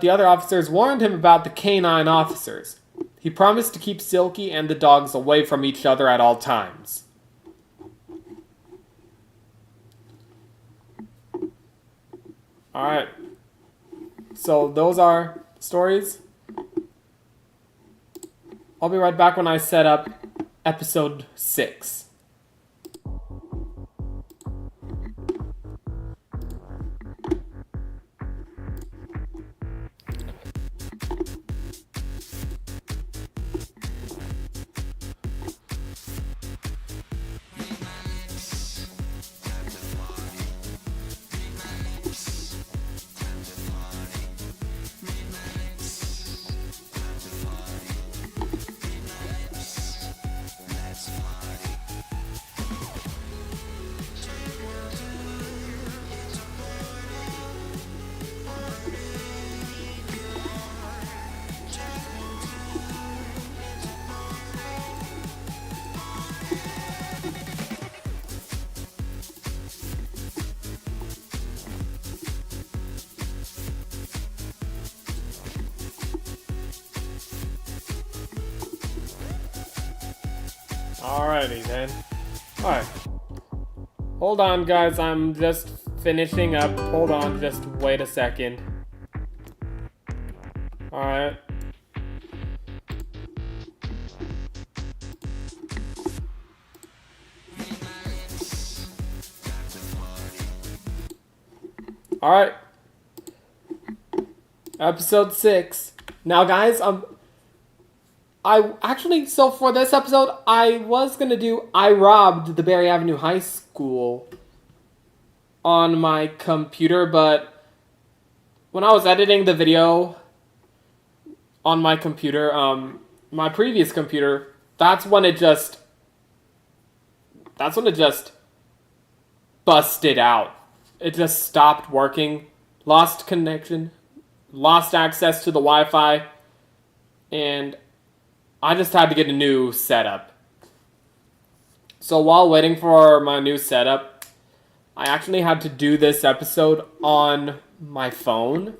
the other officers warned him about the canine officers. He promised to keep Silky and the dogs away from each other at all times. Alright, so those are stories. I'll be right back when I set up episode 6. Alrighty then. Alright. Hold on, guys. I'm just finishing up. Hold on. Just wait a second. Alright. Alright. Episode 6. Now, guys, so for this episode, I was gonna do I robbed the Berry Avenue High School on my computer, but when I was editing the video on my computer, my previous computer, that's when it just busted out. It just stopped working, lost connection, lost access to the Wi-Fi, and I just had to get a new setup. So while waiting for my new setup, I actually had to do this episode on my phone.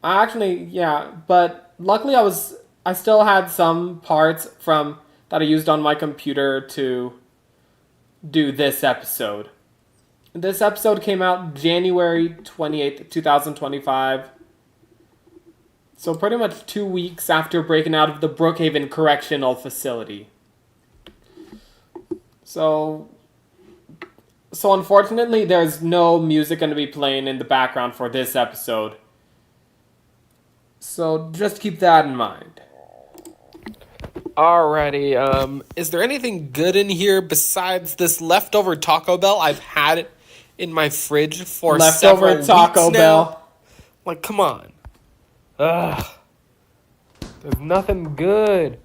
But luckily I still had some parts from that I used on my computer to do this episode. This episode came out January 28th, 2025. So pretty much 2 weeks after breaking out of the Brookhaven Correctional Facility. So unfortunately, there's no music going to be playing in the background for this episode. So just keep that in mind. Alrighty, is there anything good in here besides this leftover Taco Bell? I've had it in my fridge for several Leftover Taco weeks Bell. now. Like, come on. Ugh. There's nothing good.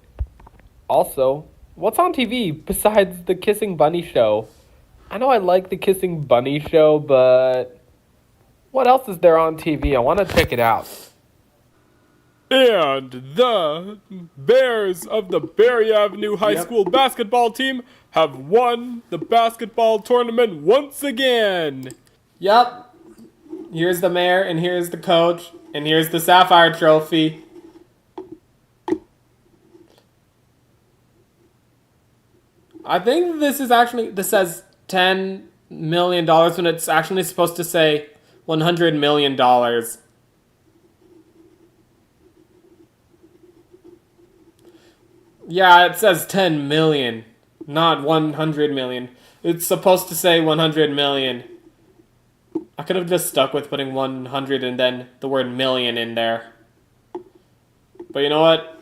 Also, what's on TV besides the Kissing Bunny show? I know I like the Kissing Bunny show, but what else is there on TV? I want to check it out. And the Bears of the Berry Avenue High School basketball team have won the basketball tournament once again. Yep. Here's the mayor, and here's the coach, and here's the Sapphire Trophy. I think this says $10 million when it's actually supposed to say $100 million. Yeah, it says 10 million, not 100 million. It's supposed to say 100 million. I could have just stuck with putting 100 and then the word million in there. But you know what?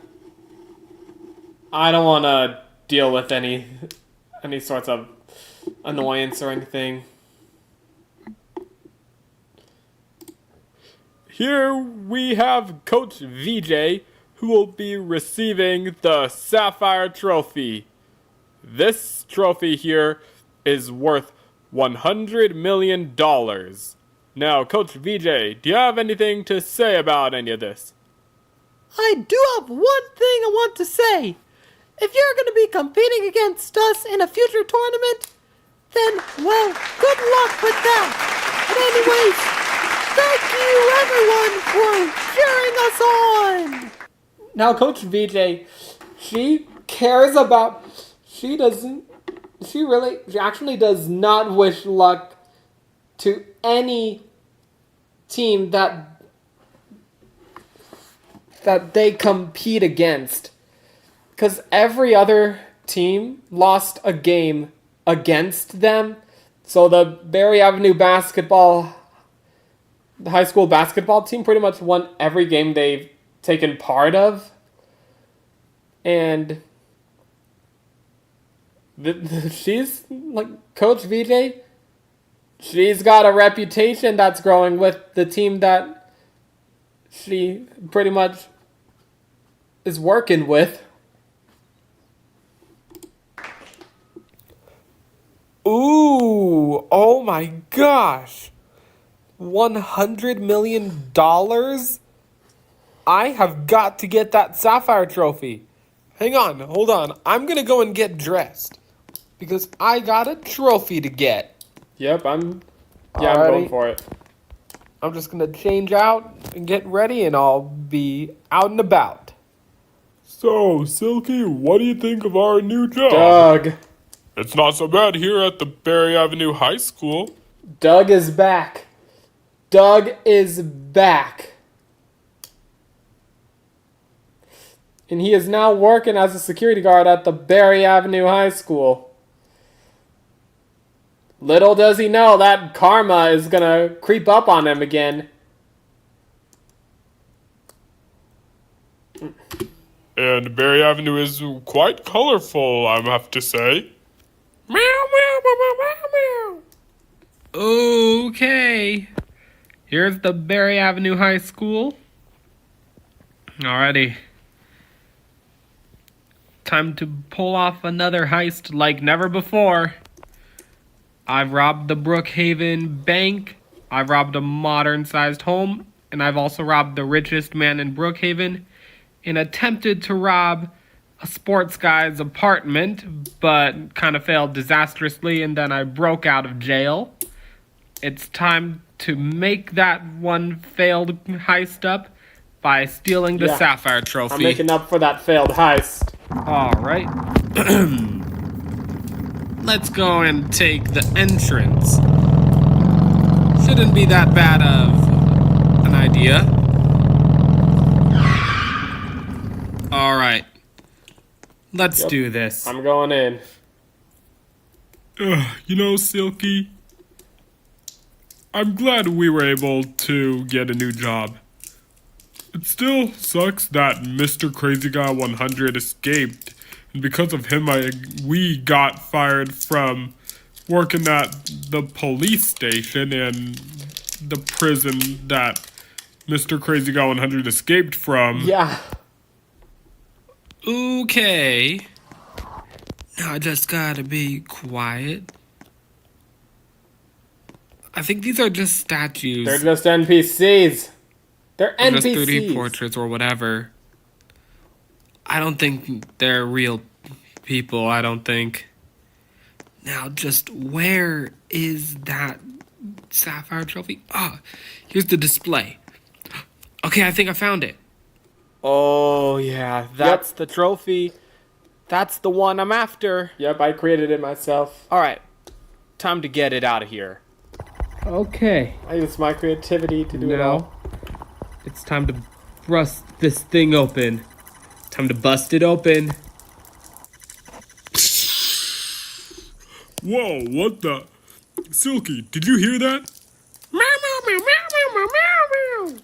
I don't want to deal with any sorts of annoyance or anything. Here we have Coach VJ, who will be receiving the Sapphire Trophy. This trophy here is worth $100 million. Now, Coach VJ, do you have anything to say about any of this? I do have one thing I want to say. If you're going to be competing against us in a future tournament, then, well, good luck with that. But anyways, thank you everyone for cheering us on. Now, Coach VJ, she cares about. She actually does not wish luck to any team that they compete against. Because every other team lost a game against them. So the Berry Avenue the high school basketball team pretty much won every game they've taken part of. And she's like Coach VJ. She's got a reputation that's growing with the team that she pretty much is working with. Ooh, oh my gosh. $100 million? I have got to get that Sapphire Trophy. Hang on, hold on. I'm gonna go and get dressed. Because I got a trophy to get. Yep, I'm going for it. I'm just gonna change out and get ready and I'll be out and about. So, Silky, what do you think of our new job? Doug. It's not so bad here at the Berry Avenue High School. Doug is back. Doug is back. And he is now working as a security guard at the Berry Avenue High School. Little does he know that karma is gonna creep up on him again. And Berry Avenue is quite colorful, I have to say. Meow, meow, meow, meow, meow. Okay. Here's the Berry Avenue High School. Alrighty. Time to pull off another heist like never before. I've robbed the Brookhaven Bank. I've robbed a modern-sized home. And I've also robbed the richest man in Brookhaven. And attempted to rob a sports guy's apartment, but kind of failed disastrously, and then I broke out of jail. It's time to make that one failed heist up by stealing the Sapphire Trophy. I'm making up for that failed heist. Alright. Let's go and take the entrance. Shouldn't be that bad of an idea. Alright. Let's do this. I'm going in. You know, Silky, I'm glad we were able to get a new job. It still sucks that Mr. Crazyguy 100 escaped, and because of him, we got fired from working at the police station and the prison that Mr. Crazyguy 100 escaped from. Yeah. Okay. Now I just gotta be quiet. I think these are just statues. They're just NPCs. They're NPCs. Just 3D portraits or whatever. I don't think they're real people, I don't think. Now, just where is that Sapphire Trophy? Ah, here's the display. Okay, I think I found it. Oh, yeah. That's the trophy That's the one I'm after. Yep, I created it myself. Alright, time to get it out of here. Okay, I used my creativity to do it all. now it's time to bust this thing open. Time to bust it open. Whoa, what the? Silky, did you hear that? Meow, meow, meow, meow, meow, meow, meow.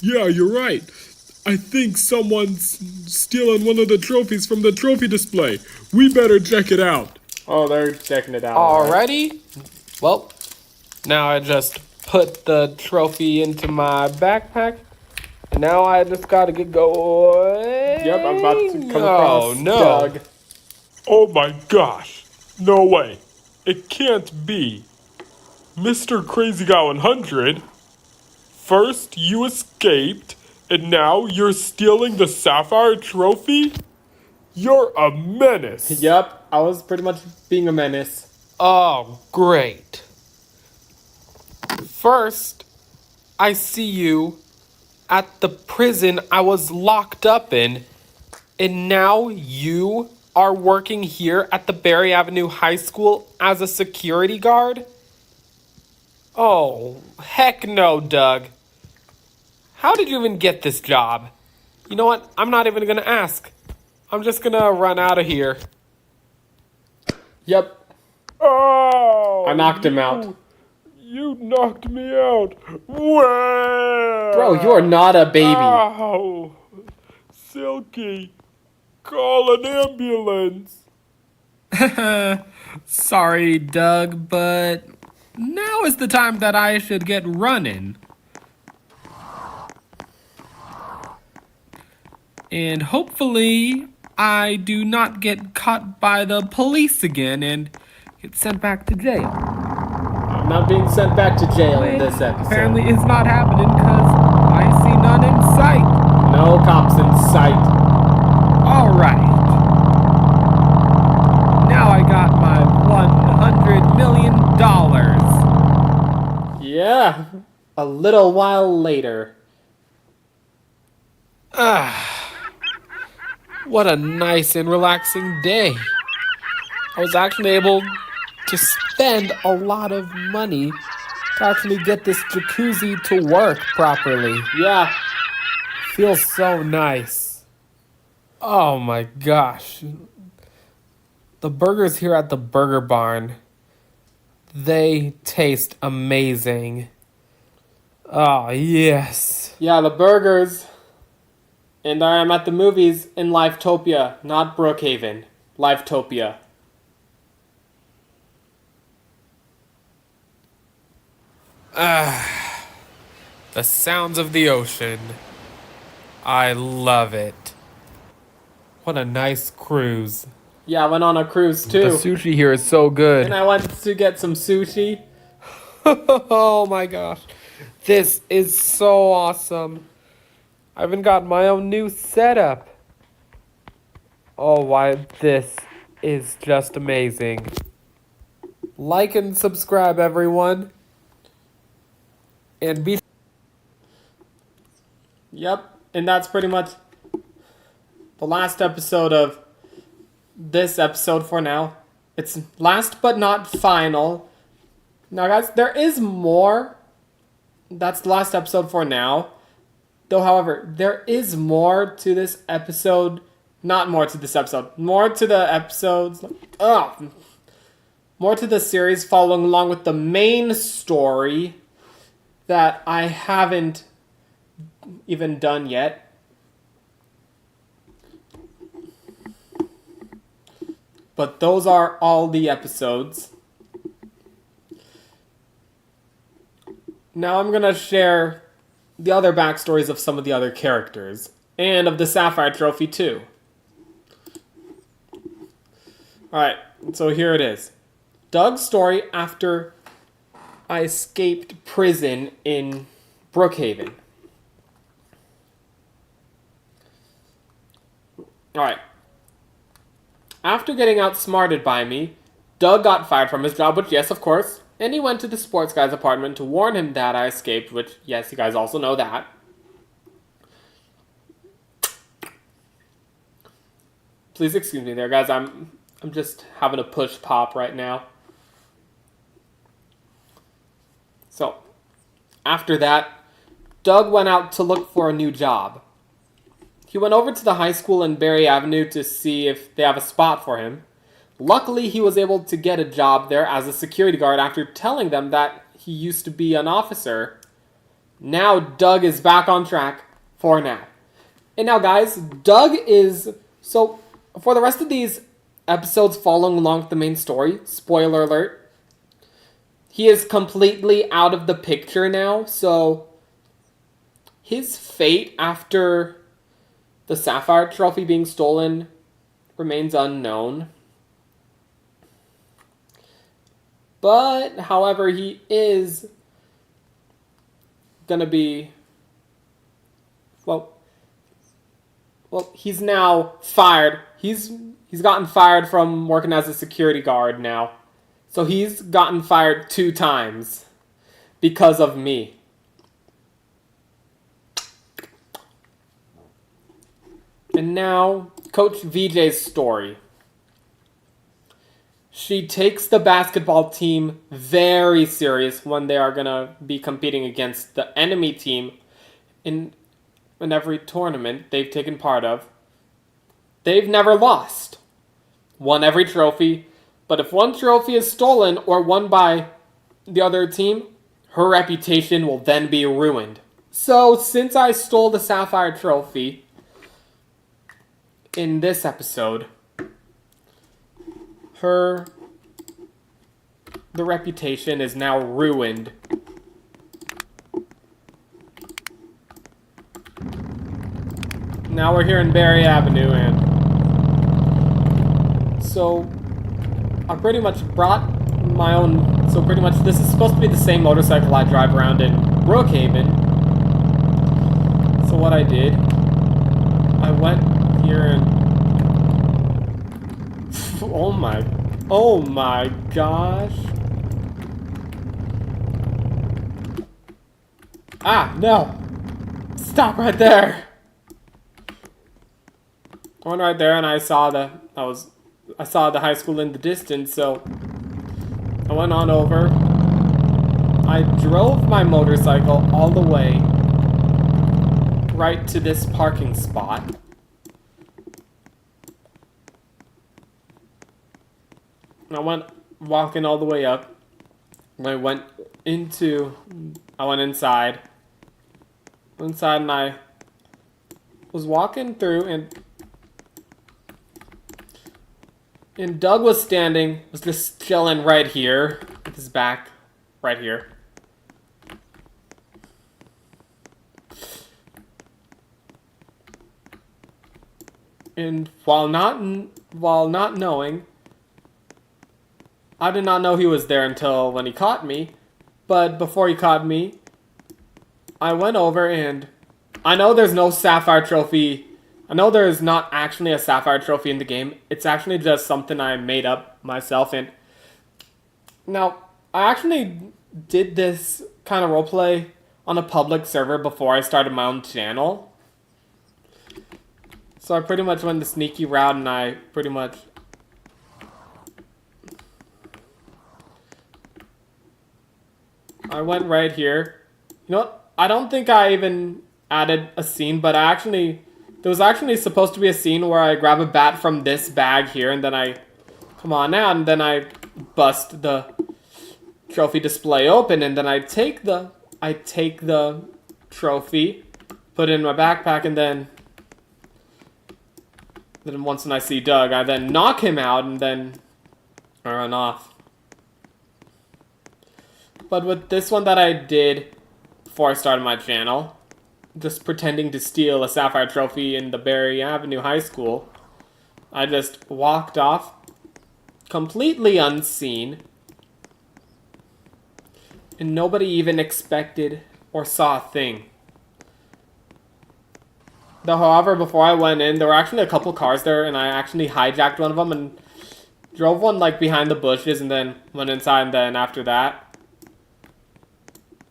Yeah, you're right. I think someone's stealing one of the trophies from the trophy display. We better check it out. Oh, they're checking it out. Already? Well, now I just put the trophy into my backpack. And now I just gotta get going. Yep, I'm about to come across Doug. Oh my gosh. No way. It can't be. Mr. Crazyguy 100? First you escaped, and now you're stealing the Sapphire Trophy? You're a menace. Yep, I was pretty much being a menace. Oh, great. First, I see you at the prison I was locked up in, and now you are working here at the Berry Avenue High School as a security guard? Oh, heck no, Doug. How did you even get this job? You know what? I'm not even gonna ask. I'm just gonna run out of here. Yep, Oh, I knocked him out. You knocked me out. Wow. Bro, you're not a baby. Ow. Silky, call an ambulance. Sorry, Doug, but now is the time that I should get running. And hopefully, I do not get caught by the police again and get sent back to jail. I'm not being sent back to jail in this episode. Apparently, it's not happening because I see none in sight. No cops in sight. All right. Now I got my $100 million. Yeah, a little while later. What a nice and relaxing day. I was actually able to spend a lot of money to actually get this jacuzzi to work properly. Yeah, Feels so nice. Oh my gosh. The burgers here at the Burger Barn, they taste amazing. Oh, yes. yeah, the burgers. And I am at the movies in Lifetopia, not Brookhaven. Lifetopia. The sounds of the ocean. I love it. What a nice cruise. Yeah, I went on a cruise The too. sushi here is so good. And I went to get some sushi. Oh my gosh. This is so awesome. I even got my own new setup. Oh, why, this is just amazing. Like and subscribe, everyone. And be Yep, and that's pretty much the last episode of this episode for now. It's last but not final. Now, guys, there is more. That's the last episode for now. Though, however, there is more to this episode. Not more to this episode. More to the episodes. More to the series following along with the main story that I haven't even done yet. But those are all the episodes. Now I'm gonna share the other backstories of some of the other characters. And of the Sapphire Trophy too. Alright, so here it is. Doug's story after I escaped prison in Brookhaven. Alright. After getting outsmarted by me, Doug got fired from his job, which, yes, of course, and he went to the sports guy's apartment to warn him that I escaped, which, yes, you guys also know that. Please excuse me there, guys. I'm just having a push pop right now. So, after that, Doug went out to look for a new job. He went over to the high school in Berry Avenue to see if they have a spot for him. Luckily, he was able to get a job there as a security guard after telling them that he used to be an officer. Now, Doug is back on track for now. And now, guys, Doug is... So, for the rest of these episodes following along with the main story, spoiler alert, he is completely out of the picture now, so his fate after the Sapphire Trophy being stolen remains unknown. But, however, he is gonna be... Well, he's now fired. He's gotten fired from working as a security guard now. So he's gotten fired 2 times because of me. And now, Coach VJ's story. She takes the basketball team very serious when they are going to be competing against the enemy team in every tournament they've taken part of. They've never lost. Won every trophy. But if one trophy is stolen or won by the other team, her reputation will then be ruined. So, since I stole the Sapphire Trophy in this episode, the reputation is now ruined. Now we're here in Berry Avenue, and so I pretty much brought my own. So pretty much this is supposed to be the same motorcycle I drive around in Brookhaven. So what I did, I went here and oh my gosh. Ah, no. Stop right there. I went right there and I saw the high school in the distance, so I went on over. I drove my motorcycle all the way right to this parking spot. I went walking all the way up. I went inside. And I was walking through, and Doug was just chilling right here, with his back right here. And while not knowing, I did not know he was there until when he caught me. But before he caught me, I went over and I know there's no Sapphire Trophy. I know there is not actually a Sapphire Trophy in the game. It's actually just something I made up myself. And now, I actually did this kind of roleplay on a public server before I started my own channel. So I pretty much went the sneaky route, and I pretty much... I went right here. You know what? I don't think I even added a scene, but there was actually supposed to be a scene where I grab a bat from this bag here, and then I come on out, and then I bust the trophy display open, and then I take the trophy, put it in my backpack, and then once when I see Doug, I then knock him out, and then I run off. But with this one that I did before I started my channel, just pretending to steal a Sapphire Trophy in the Berry Avenue High School, I just walked off, completely unseen, and nobody even expected or saw a thing. Though, however, before I went in, there were actually a couple cars there, and I actually hijacked one of them and drove one like behind the bushes, and then went inside, and then after that,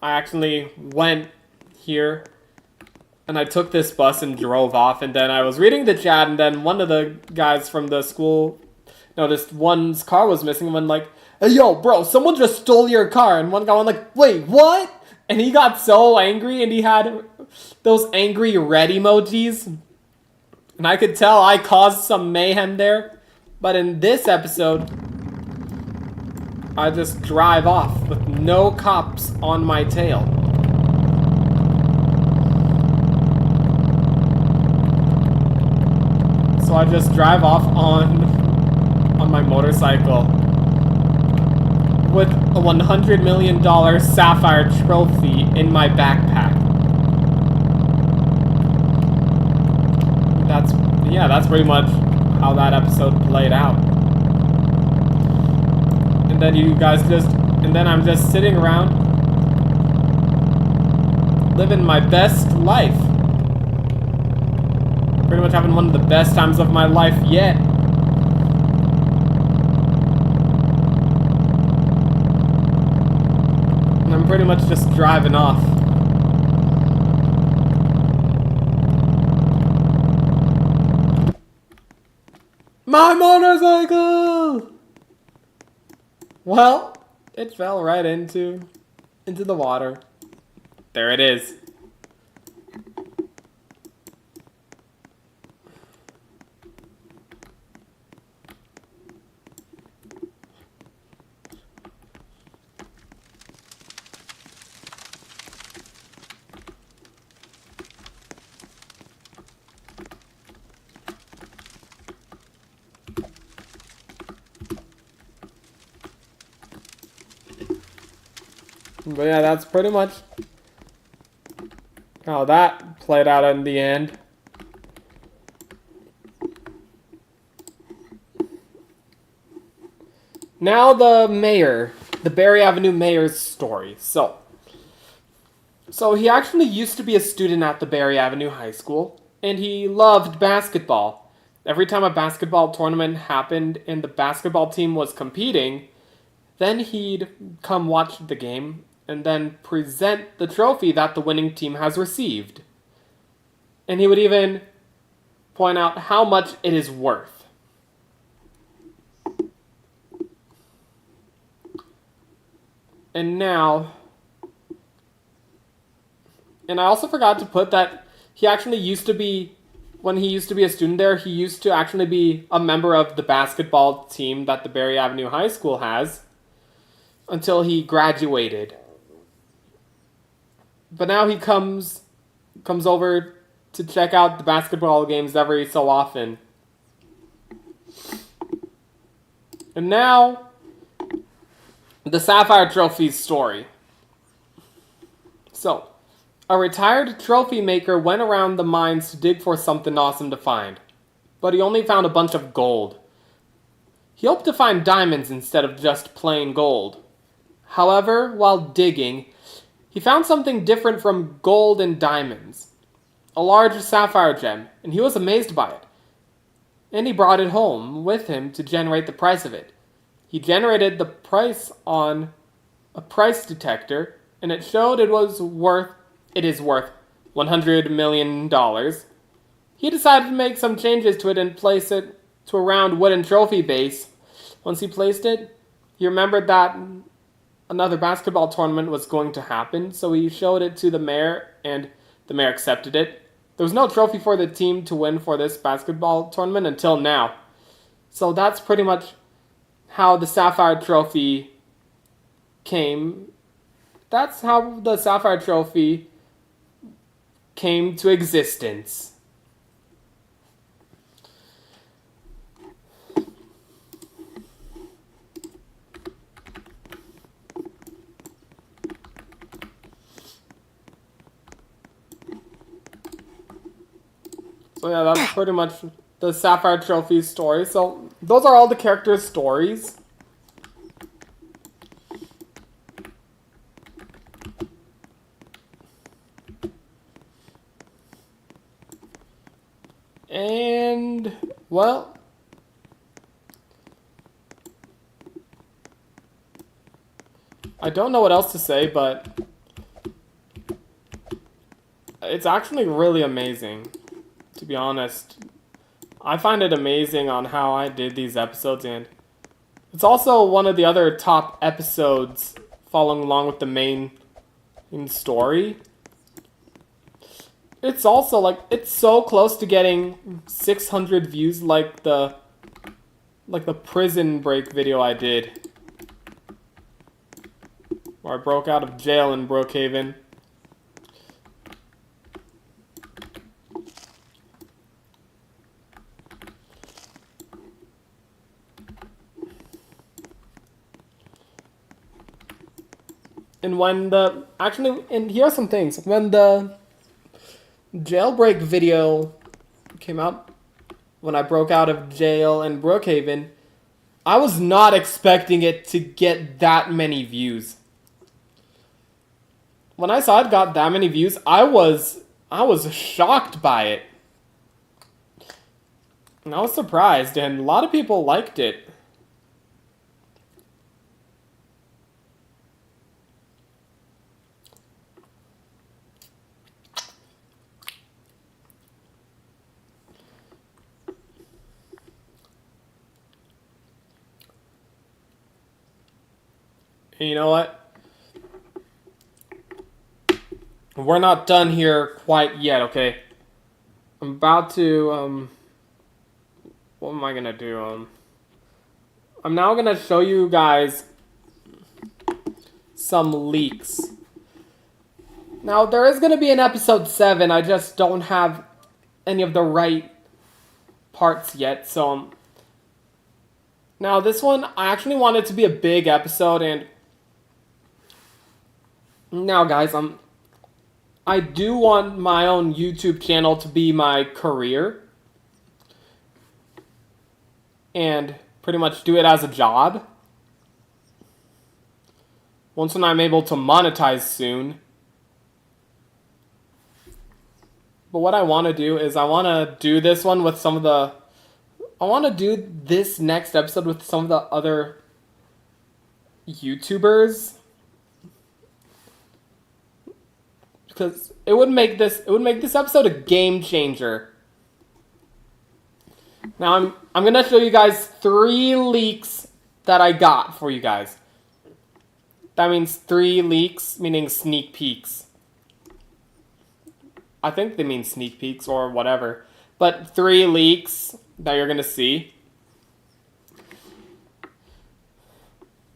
I actually went here And I took this bus and drove off, and then I was reading the chat, and then one of the guys from the school noticed one's car was missing, and went like, "Hey, yo, bro, someone just stole your car." And one guy went like, "Wait, what?" And he got so angry, and he had those angry red emojis. And I could tell I caused some mayhem there. But in this episode, I just drive off with no cops on my tail. So I just drive off on my motorcycle with a $100 million sapphire trophy in my backpack. That's pretty much how that episode played out. And then I'm just sitting around living my best life. Pretty much having one of the best times of my life yet. And I'm pretty much just driving off. My motorcycle! Well, it fell right into the water. There it is. But yeah, that's pretty much how that played out in the end. Now the Berry Avenue mayor's story. So he actually used to be a student at the Berry Avenue High School, and he loved basketball. Every time a basketball tournament happened and the basketball team was competing, then he'd come watch the game and then present the trophy that the winning team has received. And he would even point out how much it is worth. And I also forgot to put that he actually used to be, when he used to be a student there, he used to actually be a member of the basketball team that the Berry Avenue High School has until he graduated. But now he comes over to check out the basketball games every so often. And now, the Sapphire Trophy story. So, a retired trophy maker went around the mines to dig for something awesome to find. But he only found a bunch of gold. He hoped to find diamonds instead of just plain gold. However, while digging, he found something different from gold and diamonds. A large sapphire gem, and he was amazed by it. And he brought it home with him to generate the price of it. He generated the price on a price detector, and it showed it is worth $100 million. He decided to make some changes to it and place it to a round wooden trophy base. Once he placed it, he remembered that another basketball tournament was going to happen, so he showed it to the mayor, and the mayor accepted it. There was no trophy for the team to win for this basketball tournament until now. So that's pretty much how the Sapphire Trophy came. That's how the Sapphire Trophy came to existence. So yeah, that's pretty much the Sapphire Trophy story. So those are all the characters' stories. And, well, I don't know what else to say, but it's actually really amazing, to be honest. I find it amazing on how I did these episodes, and it's also one of the other top episodes following along with the main story. It's also like, it's so close to getting 600 views like the prison break video I did, where I broke out of jail in Brookhaven. And and here are some things. When the jailbreak video came out, when I broke out of jail in Brookhaven, I was not expecting it to get that many views. When I saw it got that many views, I was shocked by it. And I was surprised, and a lot of people liked it. And you know what? We're not done here quite yet, okay? I'm about to, what am I gonna do? I'm now gonna show you guys some leaks. Now, there is gonna be an episode 7, I just don't have any of the right parts yet, so, now this one, I actually want it to be a big episode, and now guys, I do want my own YouTube channel to be my career and pretty much do it as a job. Once when I'm able to monetize soon. But what I want to do is I want to do this one with some of the... I want to do this next episode with some of the other YouTubers. Because it would make this episode a game changer. Now I'm gonna show you guys 3 leaks that I got for you guys. That means 3 leaks, meaning sneak peeks. I think they mean sneak peeks or whatever. But 3 leaks that you're gonna see.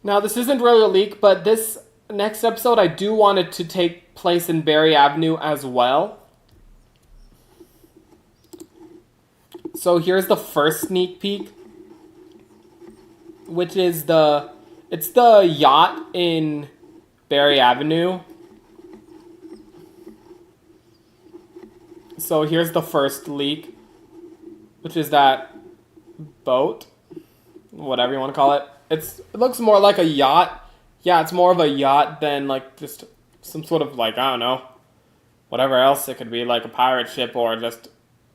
Now this isn't really a leak, but this next episode I do want it to take place in Barry Avenue as well. So here's the first sneak peek, which is it's the yacht in Barry Avenue. So here's the first leak, which is that boat, whatever you want to call it. It looks more like a yacht. Yeah, it's more of a yacht than like just some sort of like, I don't know, whatever else it could be, like a pirate ship or just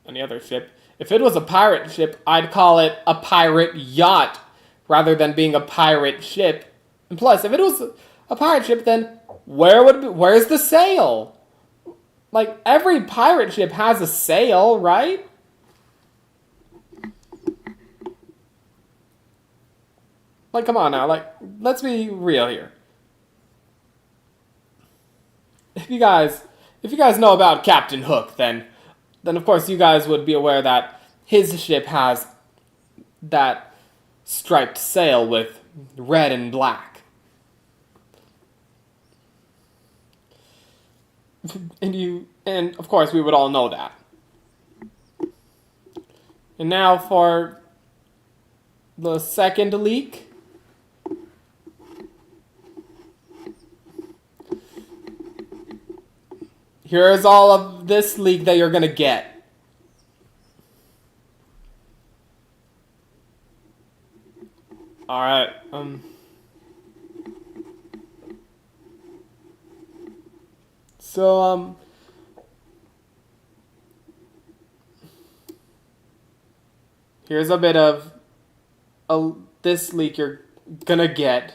any other ship. If it was a pirate ship, I'd call it a pirate yacht rather than being a pirate ship. And plus, if it was a pirate ship, then where's the sail? Like, every pirate ship has a sail, right? Like, come on now, like, let's be real here. If you guys know about Captain Hook, then of course you guys would be aware that his ship has that striped sail with red and black. And of course we would all know that. And now for the second leak. Here's all of this leak that you're gonna get. Alright, So, here's a bit of this leak you're gonna get.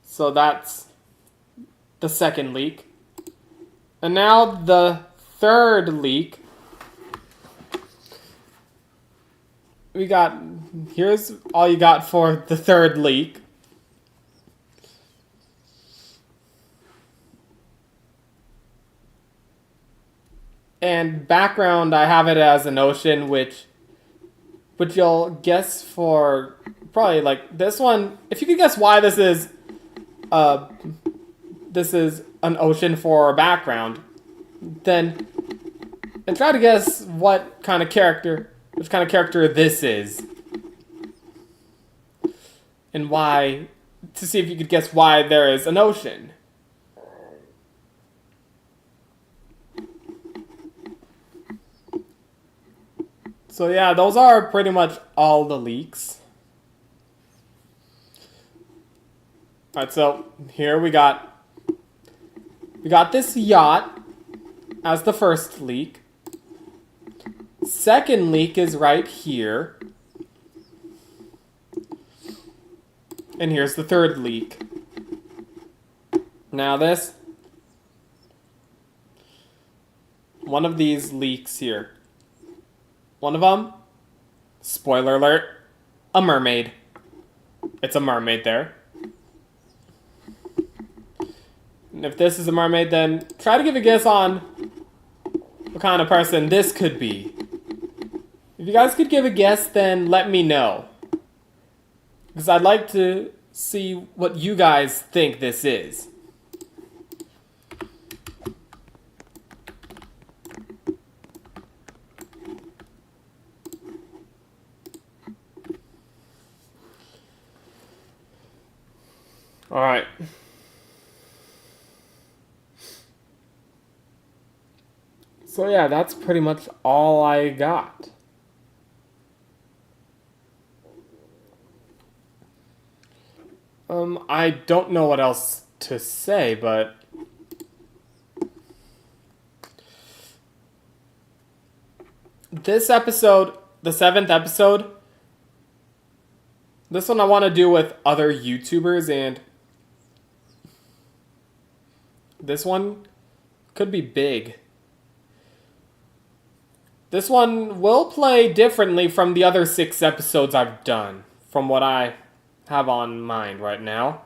So that's the second leak. And now the third leak. Here's all you got for the third leak. And background, I have it as an ocean, which you'll guess for probably like this one. If you could guess why this is an ocean for a background, then and try to guess which kind of character this is, and why, to see if you could guess why there is an ocean. So yeah, those are pretty much all the leaks. Alright, so here we got this yacht as the first leak. Second leak is right here. And here's the third leak. Now one of these leaks here. One of them, spoiler alert, a mermaid. It's a mermaid there. And if this is a mermaid, then try to give a guess on what kind of person this could be. If you guys could give a guess, then let me know. Because I'd like to see what you guys think this is. Alright. So yeah, that's pretty much all I got. I don't know what else to say, but this episode, the 7th episode, this one I want to do with other YouTubers, and this one could be big. This one will play differently from the other 6 episodes I've done, from what I have on mind right now.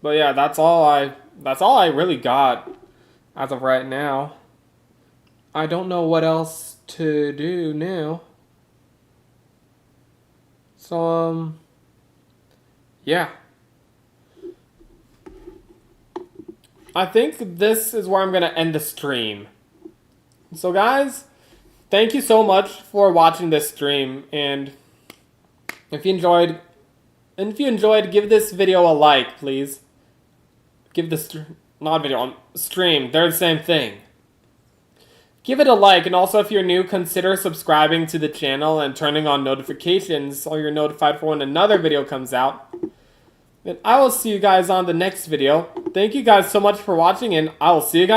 But yeah, that's all I really got as of right now. I don't know what else to do now. So yeah. I think this is where I'm going to end the stream. So guys, thank you so much for watching this stream, and if you enjoyed, give this video a like, please. Give this stream, they're the same thing. Give it a like, and also if you're new, consider subscribing to the channel and turning on notifications so you're notified for when another video comes out. And I will see you guys on the next video. Thank you guys so much for watching, and I will see you guys